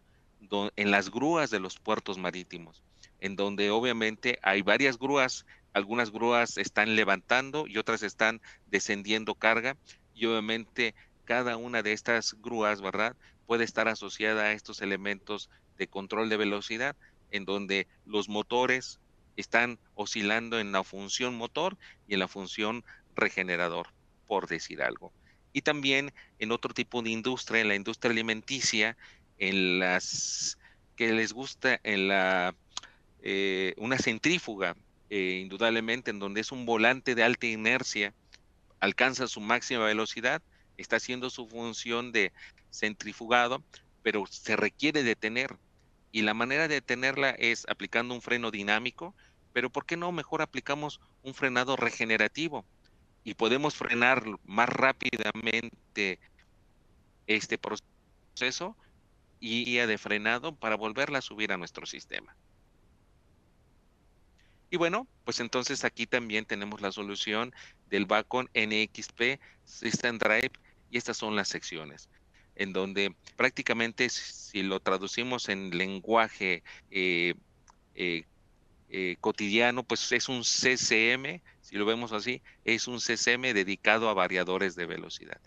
S2: en las grúas de los puertos marítimos, en donde obviamente hay varias grúas. Algunas grúas están levantando y otras están descendiendo carga, y obviamente cada una de estas grúas, ¿verdad?, puede estar asociada a estos elementos de control de velocidad, en donde los motores están oscilando en la función motor y en la función regenerador, por decir algo. y también en otro tipo de industria, en la industria alimenticia, en las que les gusta una centrífuga, indudablemente, en donde es un volante de alta inercia, alcanza su máxima velocidad, está haciendo su función de centrifugado, pero se requiere detener. Y la manera de detenerla es aplicando un freno dinámico, pero ¿por qué no mejor aplicamos un frenado regenerativo? Y podemos frenar más rápidamente este proceso y guía de frenado para volverla a subir a nuestro sistema. Y bueno, pues entonces aquí también tenemos la solución del Bacon NXP System Drive, y estas son las secciones en donde prácticamente, si lo traducimos en lenguaje eh, eh, cotidiano, pues es un CCM, si lo vemos así, es un CCM dedicado a variadores de velocidad.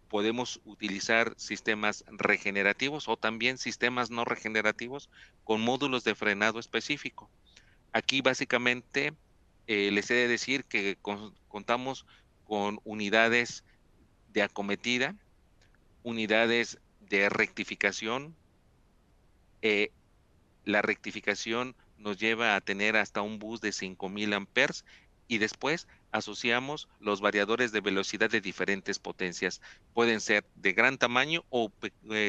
S2: Podemos utilizar sistemas regenerativos o también sistemas no regenerativos con módulos de frenado específico. Aquí básicamente les he de decir que contamos con unidades de acometida, unidades de rectificación. eh, la rectificación nos lleva a tener hasta un bus de 5000 amperes, y después asociamos los variadores de velocidad de diferentes potencias. Pueden ser de gran tamaño o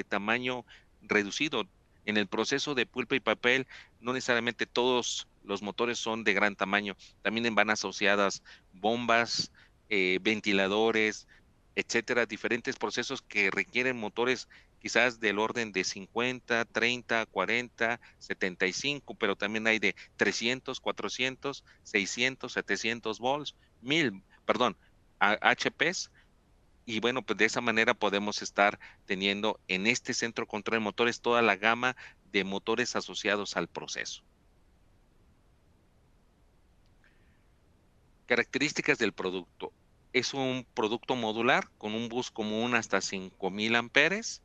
S2: tamaño reducido. En el proceso de pulpa y papel, no necesariamente todos los motores son de gran tamaño. También van asociadas bombas, ventiladores, etcétera, diferentes procesos que requieren motores quizás del orden de 50, 30, 40, 75, pero también hay de 300, 400, 600, 700 volts, 1000, perdón, HPs. Y bueno, pues de esa manera podemos estar teniendo en este centro de control de motores toda la gama de motores asociados al proceso. Características del producto. Es un producto modular con un bus común hasta 5000 amperes,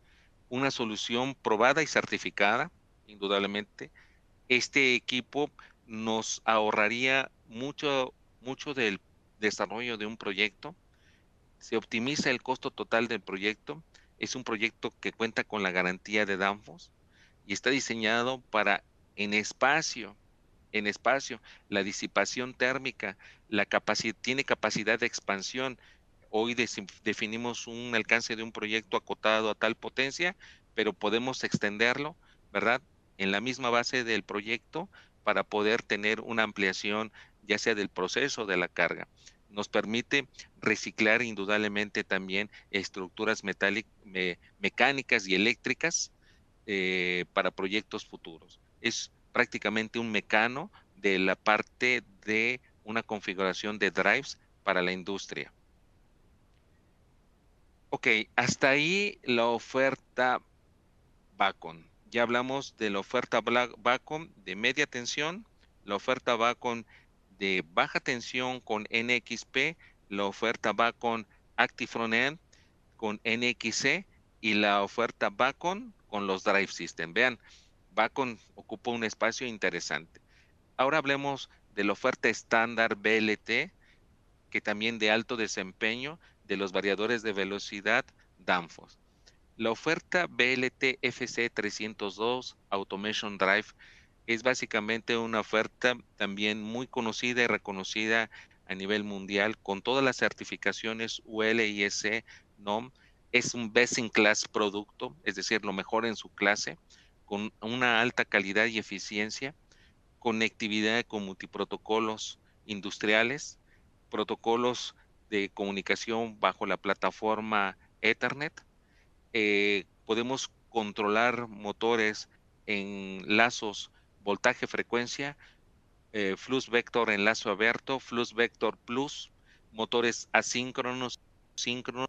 S2: una solución probada y certificada, indudablemente. Este equipo nos ahorraría mucho del desarrollo de un proyecto. Se optimiza el costo total del proyecto. Es un proyecto que cuenta con la garantía de Danfoss y está diseñado para en espacio, en espacio, la disipación térmica, tiene capacidad de expansión. Hoy definimos un alcance de un proyecto acotado a tal potencia, pero podemos extenderlo, ¿verdad? En la misma base del proyecto para poder tener una ampliación, ya sea del proceso o de la carga. Nos permite reciclar indudablemente también estructuras mecánicas y eléctricas para proyectos futuros. Es prácticamente un mecano de la parte de una configuración de drives para la industria. Ok, hasta ahí la oferta Bacon. Ya hablamos de la oferta Bacon de media tensión, la oferta Bacon de baja tensión con NXP, la oferta Bacon Active Front-End con NXC y la oferta Bacon con los Drive System. Vean, Bacon ocupa un espacio interesante. Ahora hablemos de la oferta estándar BLT, que también de alto desempeño de los variadores de velocidad Danfoss. La oferta BLT FC 302 Automation Drive es básicamente una oferta también muy conocida y reconocida a nivel mundial con todas las certificaciones UL, ISC, NOM. Es un best in class producto, es decir, lo mejor en su clase, con una alta calidad y eficiencia, conectividad con multiprotocolos industriales, protocolos de comunicación bajo la plataforma Ethernet. Podemos controlar motores en lazos voltaje-frecuencia, flux vector en lazo abierto, flux vector plus, motores asíncronos, síncronos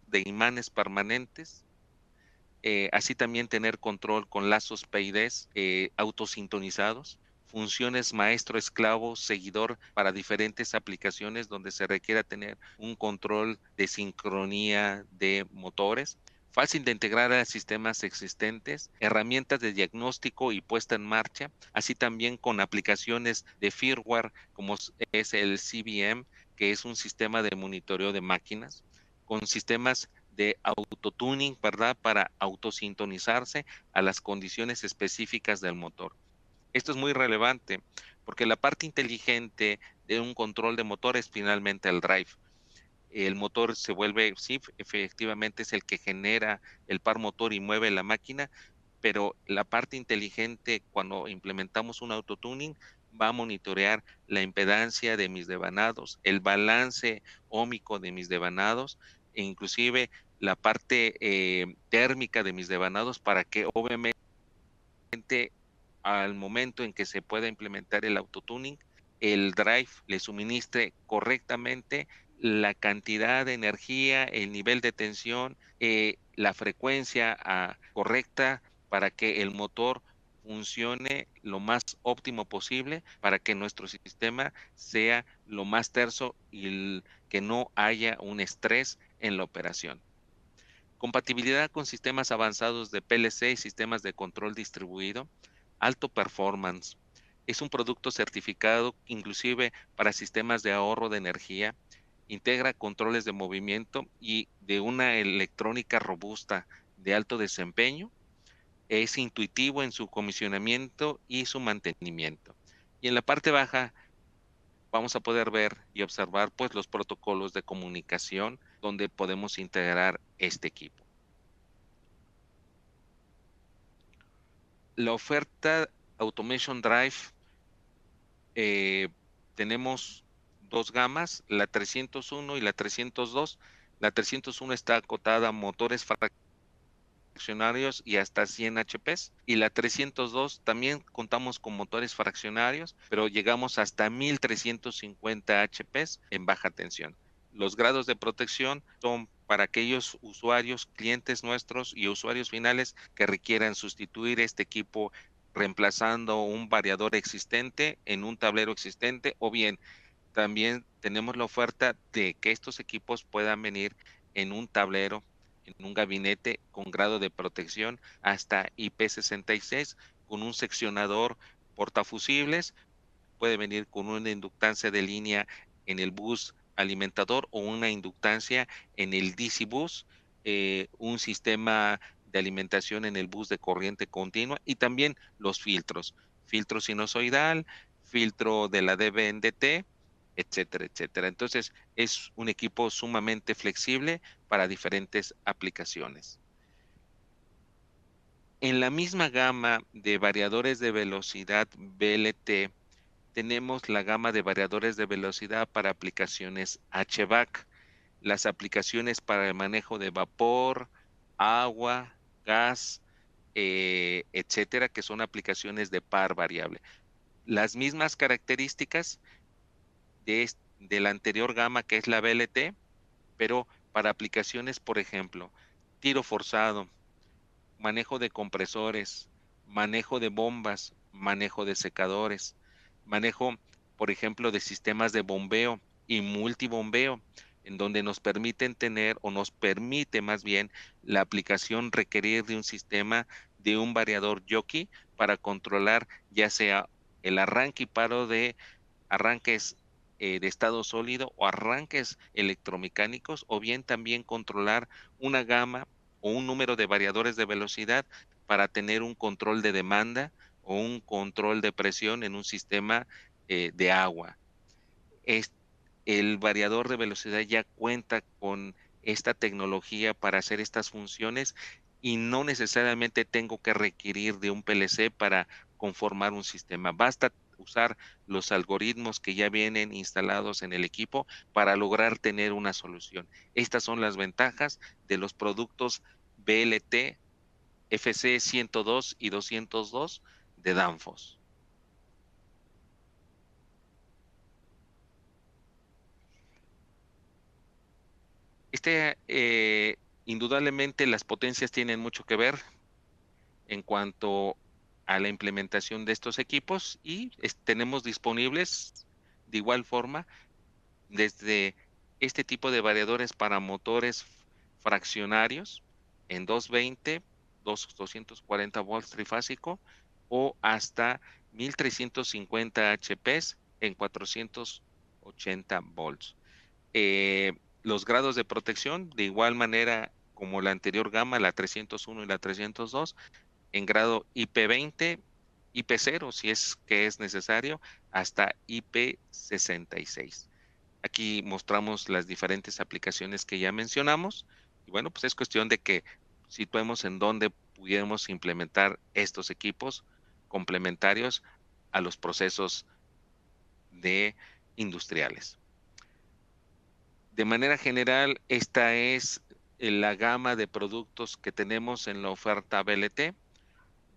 S2: de imanes permanentes. Así también tener control con lazos PIDs autosintonizados, funciones maestro, esclavo, seguidor para diferentes aplicaciones donde se requiera tener un control de sincronía de motores, fácil de integrar a sistemas existentes, herramientas de diagnóstico y puesta en marcha, así también con aplicaciones de firmware como es el CBM, que es un sistema de monitoreo de máquinas, con sistemas de autotuning, ¿verdad? Para autosintonizarse a las condiciones específicas del motor. Esto es muy relevante porque la parte inteligente de un control de motor es finalmente el drive. El motor se vuelve, sí, efectivamente es el que genera el par motor y mueve la máquina, pero la parte inteligente cuando implementamos un autotuning va a monitorear la impedancia de mis devanados, el balance óhmico de mis devanados e inclusive la parte térmica de mis devanados para que obviamente al momento en que se pueda implementar el autotuning, el drive le suministre correctamente la cantidad de energía, el nivel de tensión, la frecuencia correcta para que el motor funcione lo más óptimo posible para que nuestro sistema sea lo más terso y que no haya un estrés en la operación. Compatibilidad con sistemas avanzados de PLC y sistemas de control distribuido. Alto performance. Es un producto certificado inclusive para sistemas de ahorro de energía. Integra controles de movimiento y de una electrónica robusta de alto desempeño. Es intuitivo en su comisionamiento y su mantenimiento. Y en la parte baja vamos a poder ver y observar pues los protocolos de comunicación donde podemos integrar este equipo. La oferta Automation Drive, tenemos dos gamas, la 301 y la 302. La 301 está acotada a motores fraccionarios y hasta 100 HPs. Y la 302 también contamos con motores fraccionarios, pero llegamos hasta 1350 HPs en baja tensión. Los grados de protección son para aquellos usuarios, clientes nuestros y usuarios finales que requieran sustituir este equipo reemplazando un variador existente en un tablero existente, o bien también tenemos la oferta de que estos equipos puedan venir en un tablero, en un gabinete con grado de protección hasta IP66 con un seccionador portafusibles. Puede venir con una inductancia de línea en el bus alimentador o una inductancia en el DC bus, un sistema de alimentación en el bus de corriente continua y también los filtros, filtro sinusoidal, filtro de la DBNDT, etcétera, etcétera. Entonces es un equipo sumamente flexible para diferentes aplicaciones. En la misma gama de variadores de velocidad VLT, tenemos la gama de variadores de velocidad para aplicaciones HVAC, las aplicaciones para el manejo de vapor, agua, gas, etcétera, que son aplicaciones de par variable. Las mismas características de la anterior gama que es la VLT, pero para aplicaciones, por ejemplo, tiro forzado, manejo de compresores, manejo de bombas, manejo de secadores, manejo, por ejemplo, de sistemas de bombeo y multibombeo, en donde nos permiten tener o nos permite más bien la aplicación requerir de un sistema de un variador jockey para controlar ya sea el arranque y paro de arranques de estado sólido o arranques electromecánicos, o bien también controlar una gama o un número de variadores de velocidad para tener un control de demanda o un control de presión en un sistema de agua. El variador de velocidad ya cuenta con esta tecnología para hacer estas funciones y no necesariamente tengo que requerir de un PLC para conformar un sistema. Basta usar los algoritmos que ya vienen instalados en el equipo para lograr tener una solución. Estas son las ventajas de los productos VLT, FC 102 y 202 de Danfoss. Indudablemente las potencias tienen mucho que ver en cuanto a la implementación de estos equipos y tenemos disponibles de igual forma desde este tipo de variadores para motores fraccionarios en 220, 240 volts trifásico o hasta 1350 HPs en 480 volts. Los grados de protección, de igual manera como la anterior gama, la 301 y la 302, en grado IP20, IP0 si es que es necesario, hasta IP66. Aquí mostramos las diferentes aplicaciones que ya mencionamos y bueno, pues es cuestión de que situemos en dónde pudiéramos implementar estos equipos complementarios a los procesos de industriales. De manera general, esta es la gama de productos que tenemos en la oferta BLT,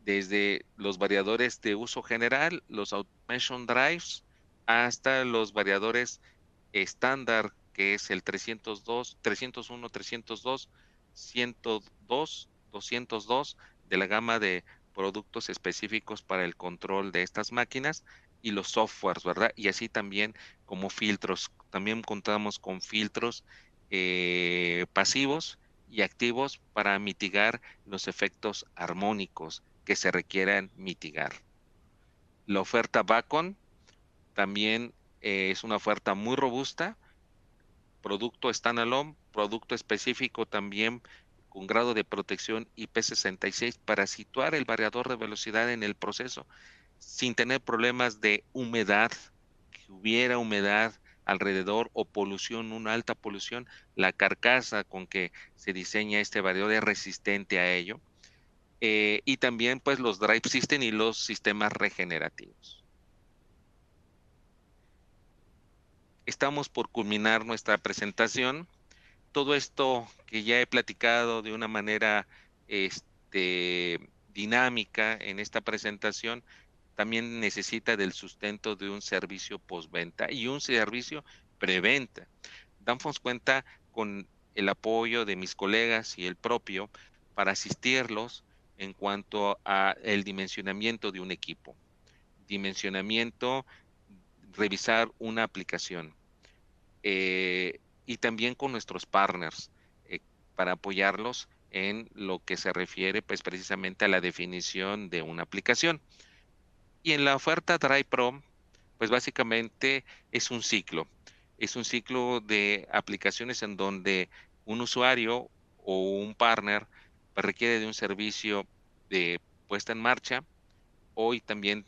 S2: desde los variadores de uso general, los automation drives, hasta los variadores estándar, que es el 302, 301, 302, 102, 202 de la gama de productos específicos para el control de estas máquinas y los softwares, ¿verdad? Y así también como filtros. También contamos con filtros pasivos y activos para mitigar los efectos armónicos que se requieran mitigar. La oferta Bacon también es una oferta muy robusta, producto standalone, producto específico también con grado de protección IP66 para situar el variador de velocidad en el proceso sin tener problemas de humedad, que hubiera humedad alrededor o polución, una alta polución. La carcasa con que se diseña este variador es resistente a ello. Y también pues los drive system y los sistemas regenerativos. Estamos por culminar nuestra presentación. Todo esto que ya he platicado de una manera dinámica en esta presentación también necesita del sustento de un servicio postventa y un servicio preventa. Danfoss cuenta con el apoyo de mis colegas y el propio para asistirlos en cuanto a el dimensionamiento de un equipo. Dimensionamiento, revisar una aplicación. Y también con nuestros partners para apoyarlos en lo que se refiere pues precisamente a la definición de una aplicación. Y en la oferta Drive Pro, pues básicamente es un ciclo de aplicaciones en donde un usuario o un partner pues, requiere de un servicio de puesta en marcha. Hoy también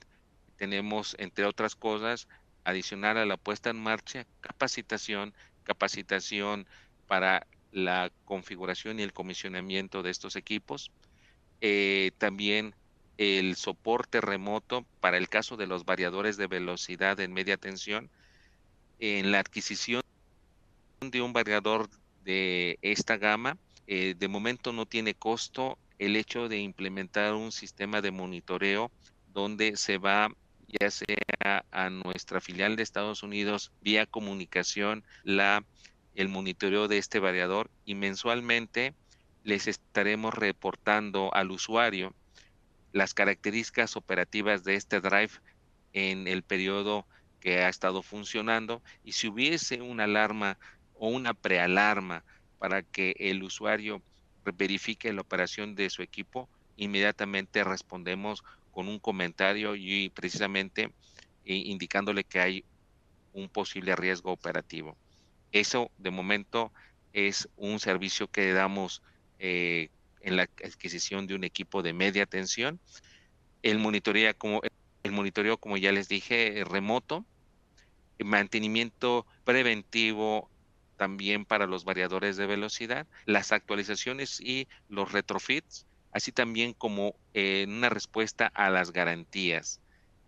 S2: tenemos, entre otras cosas, adicional a la puesta en marcha, capacitación para la configuración y el comisionamiento de estos equipos. También el soporte remoto para el caso de los variadores de velocidad en media tensión. En la adquisición de un variador de esta gama, de momento no tiene costo el hecho de implementar un sistema de monitoreo donde se va ya sea a nuestra filial de Estados Unidos vía comunicación el monitoreo de este variador y mensualmente les estaremos reportando al usuario las características operativas de este drive en el periodo que ha estado funcionando y si hubiese una alarma o una prealarma para que el usuario verifique la operación de su equipo, inmediatamente respondemos con un comentario y precisamente indicándole que hay un posible riesgo operativo. Eso de momento es un servicio que damos en la adquisición de un equipo de media tensión. El monitoreo, como ya les dije, remoto, mantenimiento preventivo también para los variadores de velocidad, las actualizaciones y los retrofits, así también como una respuesta a las garantías,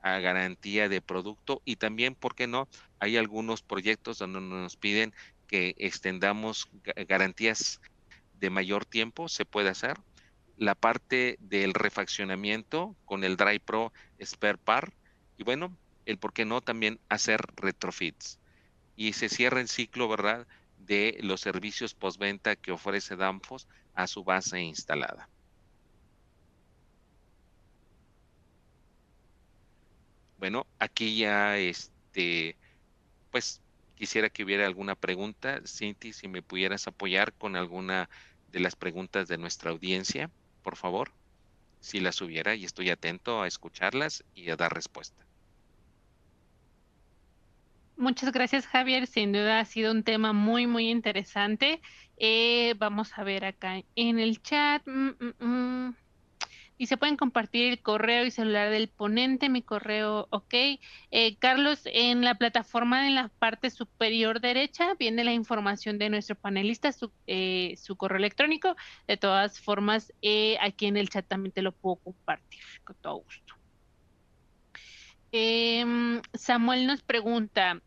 S2: a garantía de producto y también, ¿por qué no? Hay algunos proyectos donde nos piden que extendamos garantías de mayor tiempo, se puede hacer. La parte del refaccionamiento con el Drive Pro Spare Part y bueno, el por qué no también hacer retrofits. Y se cierra el ciclo, ¿verdad?, de los servicios postventa que ofrece Danfoss a su base instalada. Bueno, aquí ya pues quisiera que hubiera alguna pregunta. Cinti, si me pudieras apoyar con alguna de las preguntas de nuestra audiencia, por favor, si las hubiera, y estoy atento a escucharlas y a dar respuesta.
S1: Muchas gracias, Javier. Sin duda ha sido un tema muy, muy interesante. Vamos a ver acá en el chat. Y se pueden compartir el correo y celular del ponente, mi correo, ok. Carlos, en la plataforma en la parte superior derecha viene la información de nuestro panelista, su correo electrónico. De todas formas, aquí en el chat también te lo puedo compartir, con todo gusto. Samuel nos pregunta.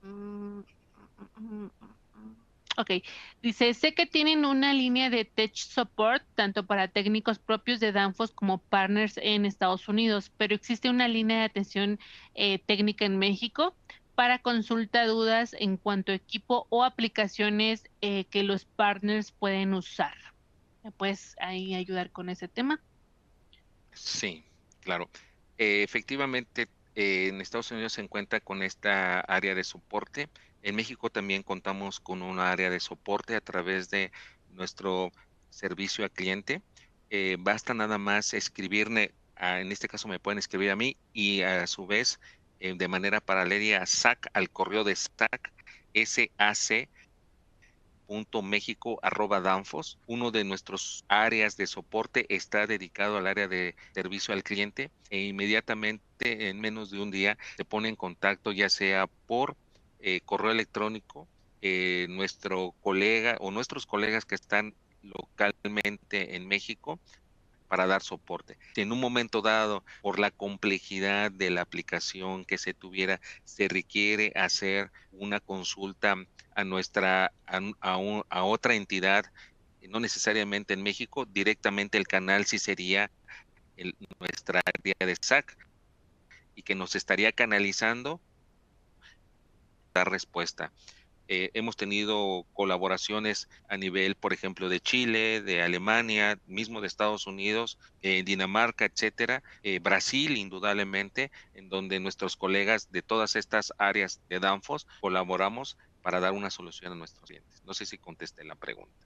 S1: mm, mm, Ok, dice, sé que tienen una línea de tech support tanto para técnicos propios de Danfoss como partners en Estados Unidos, pero existe una línea de atención técnica en México para consulta dudas en cuanto a equipo o aplicaciones que los partners pueden usar. ¿Me puedes ahí ayudar con ese tema?
S2: Sí, claro. Efectivamente, en Estados Unidos se encuentra con esta área de soporte. En México también contamos con una área de soporte a través de nuestro servicio al cliente. Basta nada más escribirme, en este caso me pueden escribir a mí y a su vez de manera paralela a SAC, al correo de SAC, SAC .mexico@danfoss. Uno de nuestros áreas de soporte está dedicado al área de servicio al cliente e inmediatamente en menos de un día se pone en contacto ya sea por correo electrónico, nuestro colega o nuestros colegas que están localmente en México para dar soporte. Si en un momento dado, por la complejidad de la aplicación que se tuviera, se requiere hacer una consulta a a otra entidad, no necesariamente en México, directamente el canal sí sería nuestra área de SAC y que nos estaría canalizando dar respuesta. Hemos tenido colaboraciones a nivel, por ejemplo, de Chile, de Alemania, mismo de Estados Unidos, Dinamarca, etcétera, Brasil, indudablemente, en donde nuestros colegas de todas estas áreas de Danfoss colaboramos para dar una solución a nuestros clientes. No sé si contesté la pregunta.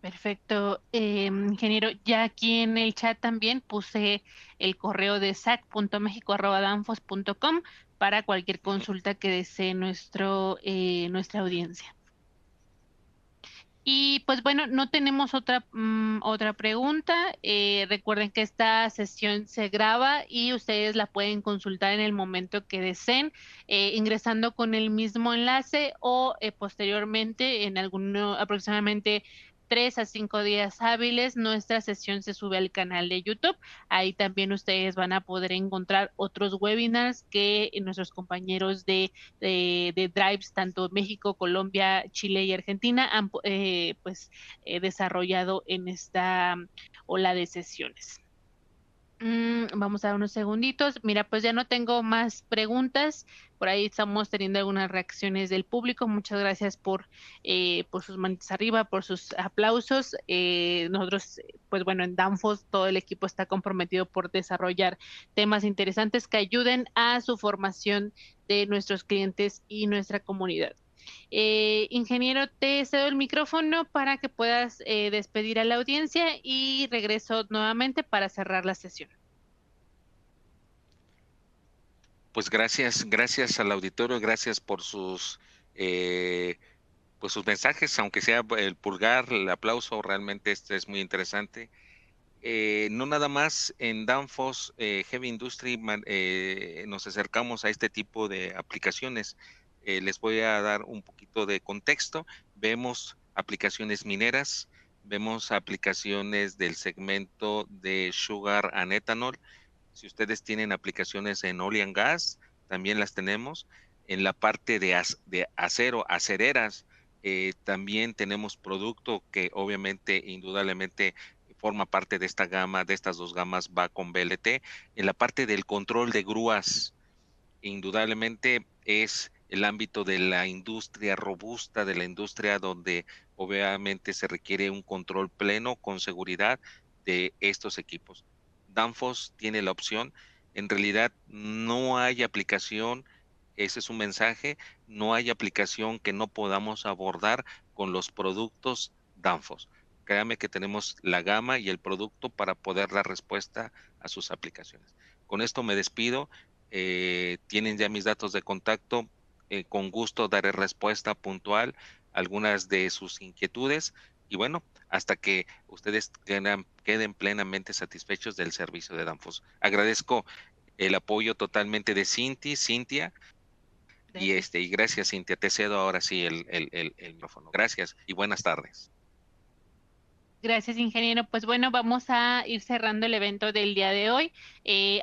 S1: Perfecto, ingeniero. Ya aquí en el chat también puse el correo de sac.mexico@danfoss.com para cualquier
S2: Ujú.
S1: consulta que desee nuestra audiencia. Y pues bueno, no tenemos otra pregunta. Recuerden que esta sesión se graba y ustedes la pueden consultar en el momento que deseen, ingresando con el mismo enlace o posteriormente en aproximadamente 3 a 5 días hábiles, nuestra sesión se sube al canal de YouTube. Ahí también ustedes van a poder encontrar otros webinars que nuestros compañeros de Drives, tanto México, Colombia, Chile y Argentina, han desarrollado en esta ola de sesiones. Vamos a dar unos segunditos. Mira, pues ya no tengo más preguntas. Por ahí estamos teniendo algunas reacciones del público. Muchas gracias por sus manitas arriba, por sus aplausos. Nosotros, pues bueno, en Danfoss todo el equipo está comprometido por desarrollar temas interesantes que ayuden a su formación de nuestros clientes y nuestra comunidad. Ingeniero, te cedo el micrófono para que puedas despedir a la audiencia y regreso nuevamente para cerrar la sesión.
S2: Pues gracias al auditorio, gracias por pues sus mensajes, aunque sea el pulgar, el aplauso, realmente este es muy interesante. No nada más en Danfoss Heavy Industry nos acercamos a este tipo de aplicaciones. Les voy a dar un poquito de contexto. Vemos aplicaciones mineras, vemos aplicaciones del segmento de Sugar and Ethanol. Si ustedes tienen aplicaciones en Oil and Gas, también las tenemos. En la parte de acero, acereras, también tenemos producto que obviamente, indudablemente, forma parte de esta gama, de estas dos gamas, va con BLT. En la parte del control de grúas, indudablemente es el ámbito de la industria robusta, de la industria donde obviamente se requiere un control pleno con seguridad de estos equipos. Danfoss tiene la opción, en realidad no hay aplicación, ese es un mensaje, no hay aplicación que no podamos abordar con los productos Danfoss. Créame que tenemos la gama y el producto para poder dar respuesta a sus aplicaciones. Con esto me despido. tienen ya mis datos de contacto. Con gusto daré respuesta puntual a algunas de sus inquietudes y bueno, hasta que ustedes queden plenamente satisfechos del servicio de Danfoss. Agradezco el apoyo totalmente de Cintia, y gracias, Cintia. Te cedo ahora sí el micrófono. Gracias y buenas tardes.
S1: Gracias, ingeniero. Pues bueno, vamos a ir cerrando el evento del día de hoy.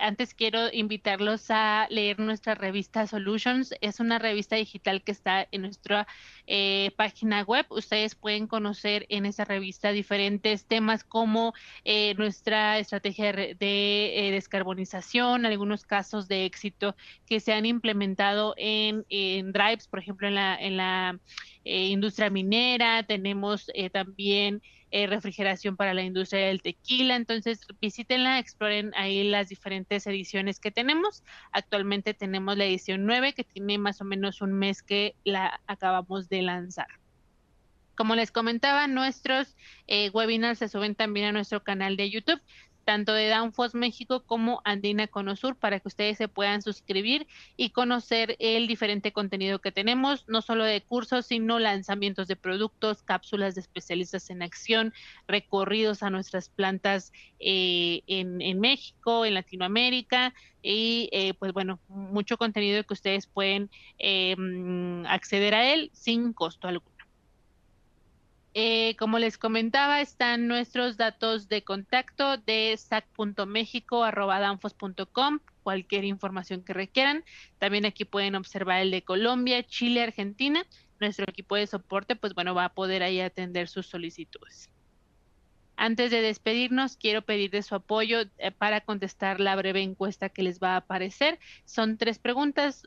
S1: Antes quiero invitarlos a leer nuestra revista Solutions. Es una revista digital que está en nuestra página web. Ustedes pueden conocer en esa revista diferentes temas como nuestra estrategia de descarbonización, algunos casos de éxito que se han implementado en Drives, por ejemplo, en la industria minera. Tenemos también refrigeración para la industria del tequila. Entonces, visítenla, exploren ahí las diferentes ediciones que tenemos. Actualmente tenemos la edición 9, que tiene más o menos un mes que la acabamos de lanzar. Como les comentaba, nuestros webinars se suben también a nuestro canal de YouTube, tanto de Danfoss México como Andina Conosur, para que ustedes se puedan suscribir y conocer el diferente contenido que tenemos, no solo de cursos, sino lanzamientos de productos, cápsulas de especialistas en acción, recorridos a nuestras plantas en México, en Latinoamérica, y pues bueno, mucho contenido que ustedes pueden acceder a él sin costo alguno. Como les comentaba, están nuestros datos de contacto de sac.mexico@danfoss.com, cualquier información que requieran. También aquí pueden observar el de Colombia, Chile, Argentina. Nuestro equipo de soporte, pues bueno, va a poder ahí atender sus solicitudes. Antes de despedirnos, quiero pedirles su apoyo para contestar la breve encuesta que les va a aparecer. Son 3 preguntas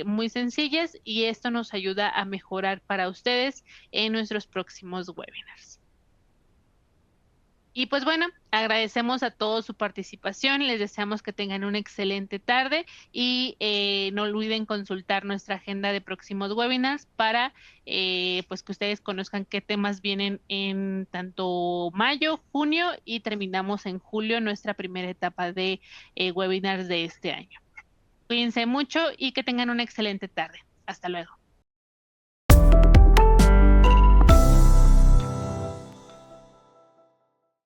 S1: muy sencillas y esto nos ayuda a mejorar para ustedes en nuestros próximos webinars. Y pues bueno, agradecemos a todos su participación, les deseamos que tengan una excelente tarde y no olviden consultar nuestra agenda de próximos webinars para pues que ustedes conozcan qué temas vienen en tanto mayo, junio y terminamos en julio nuestra primera etapa de webinars de este año. Cuídense mucho y que tengan una excelente tarde. Hasta luego.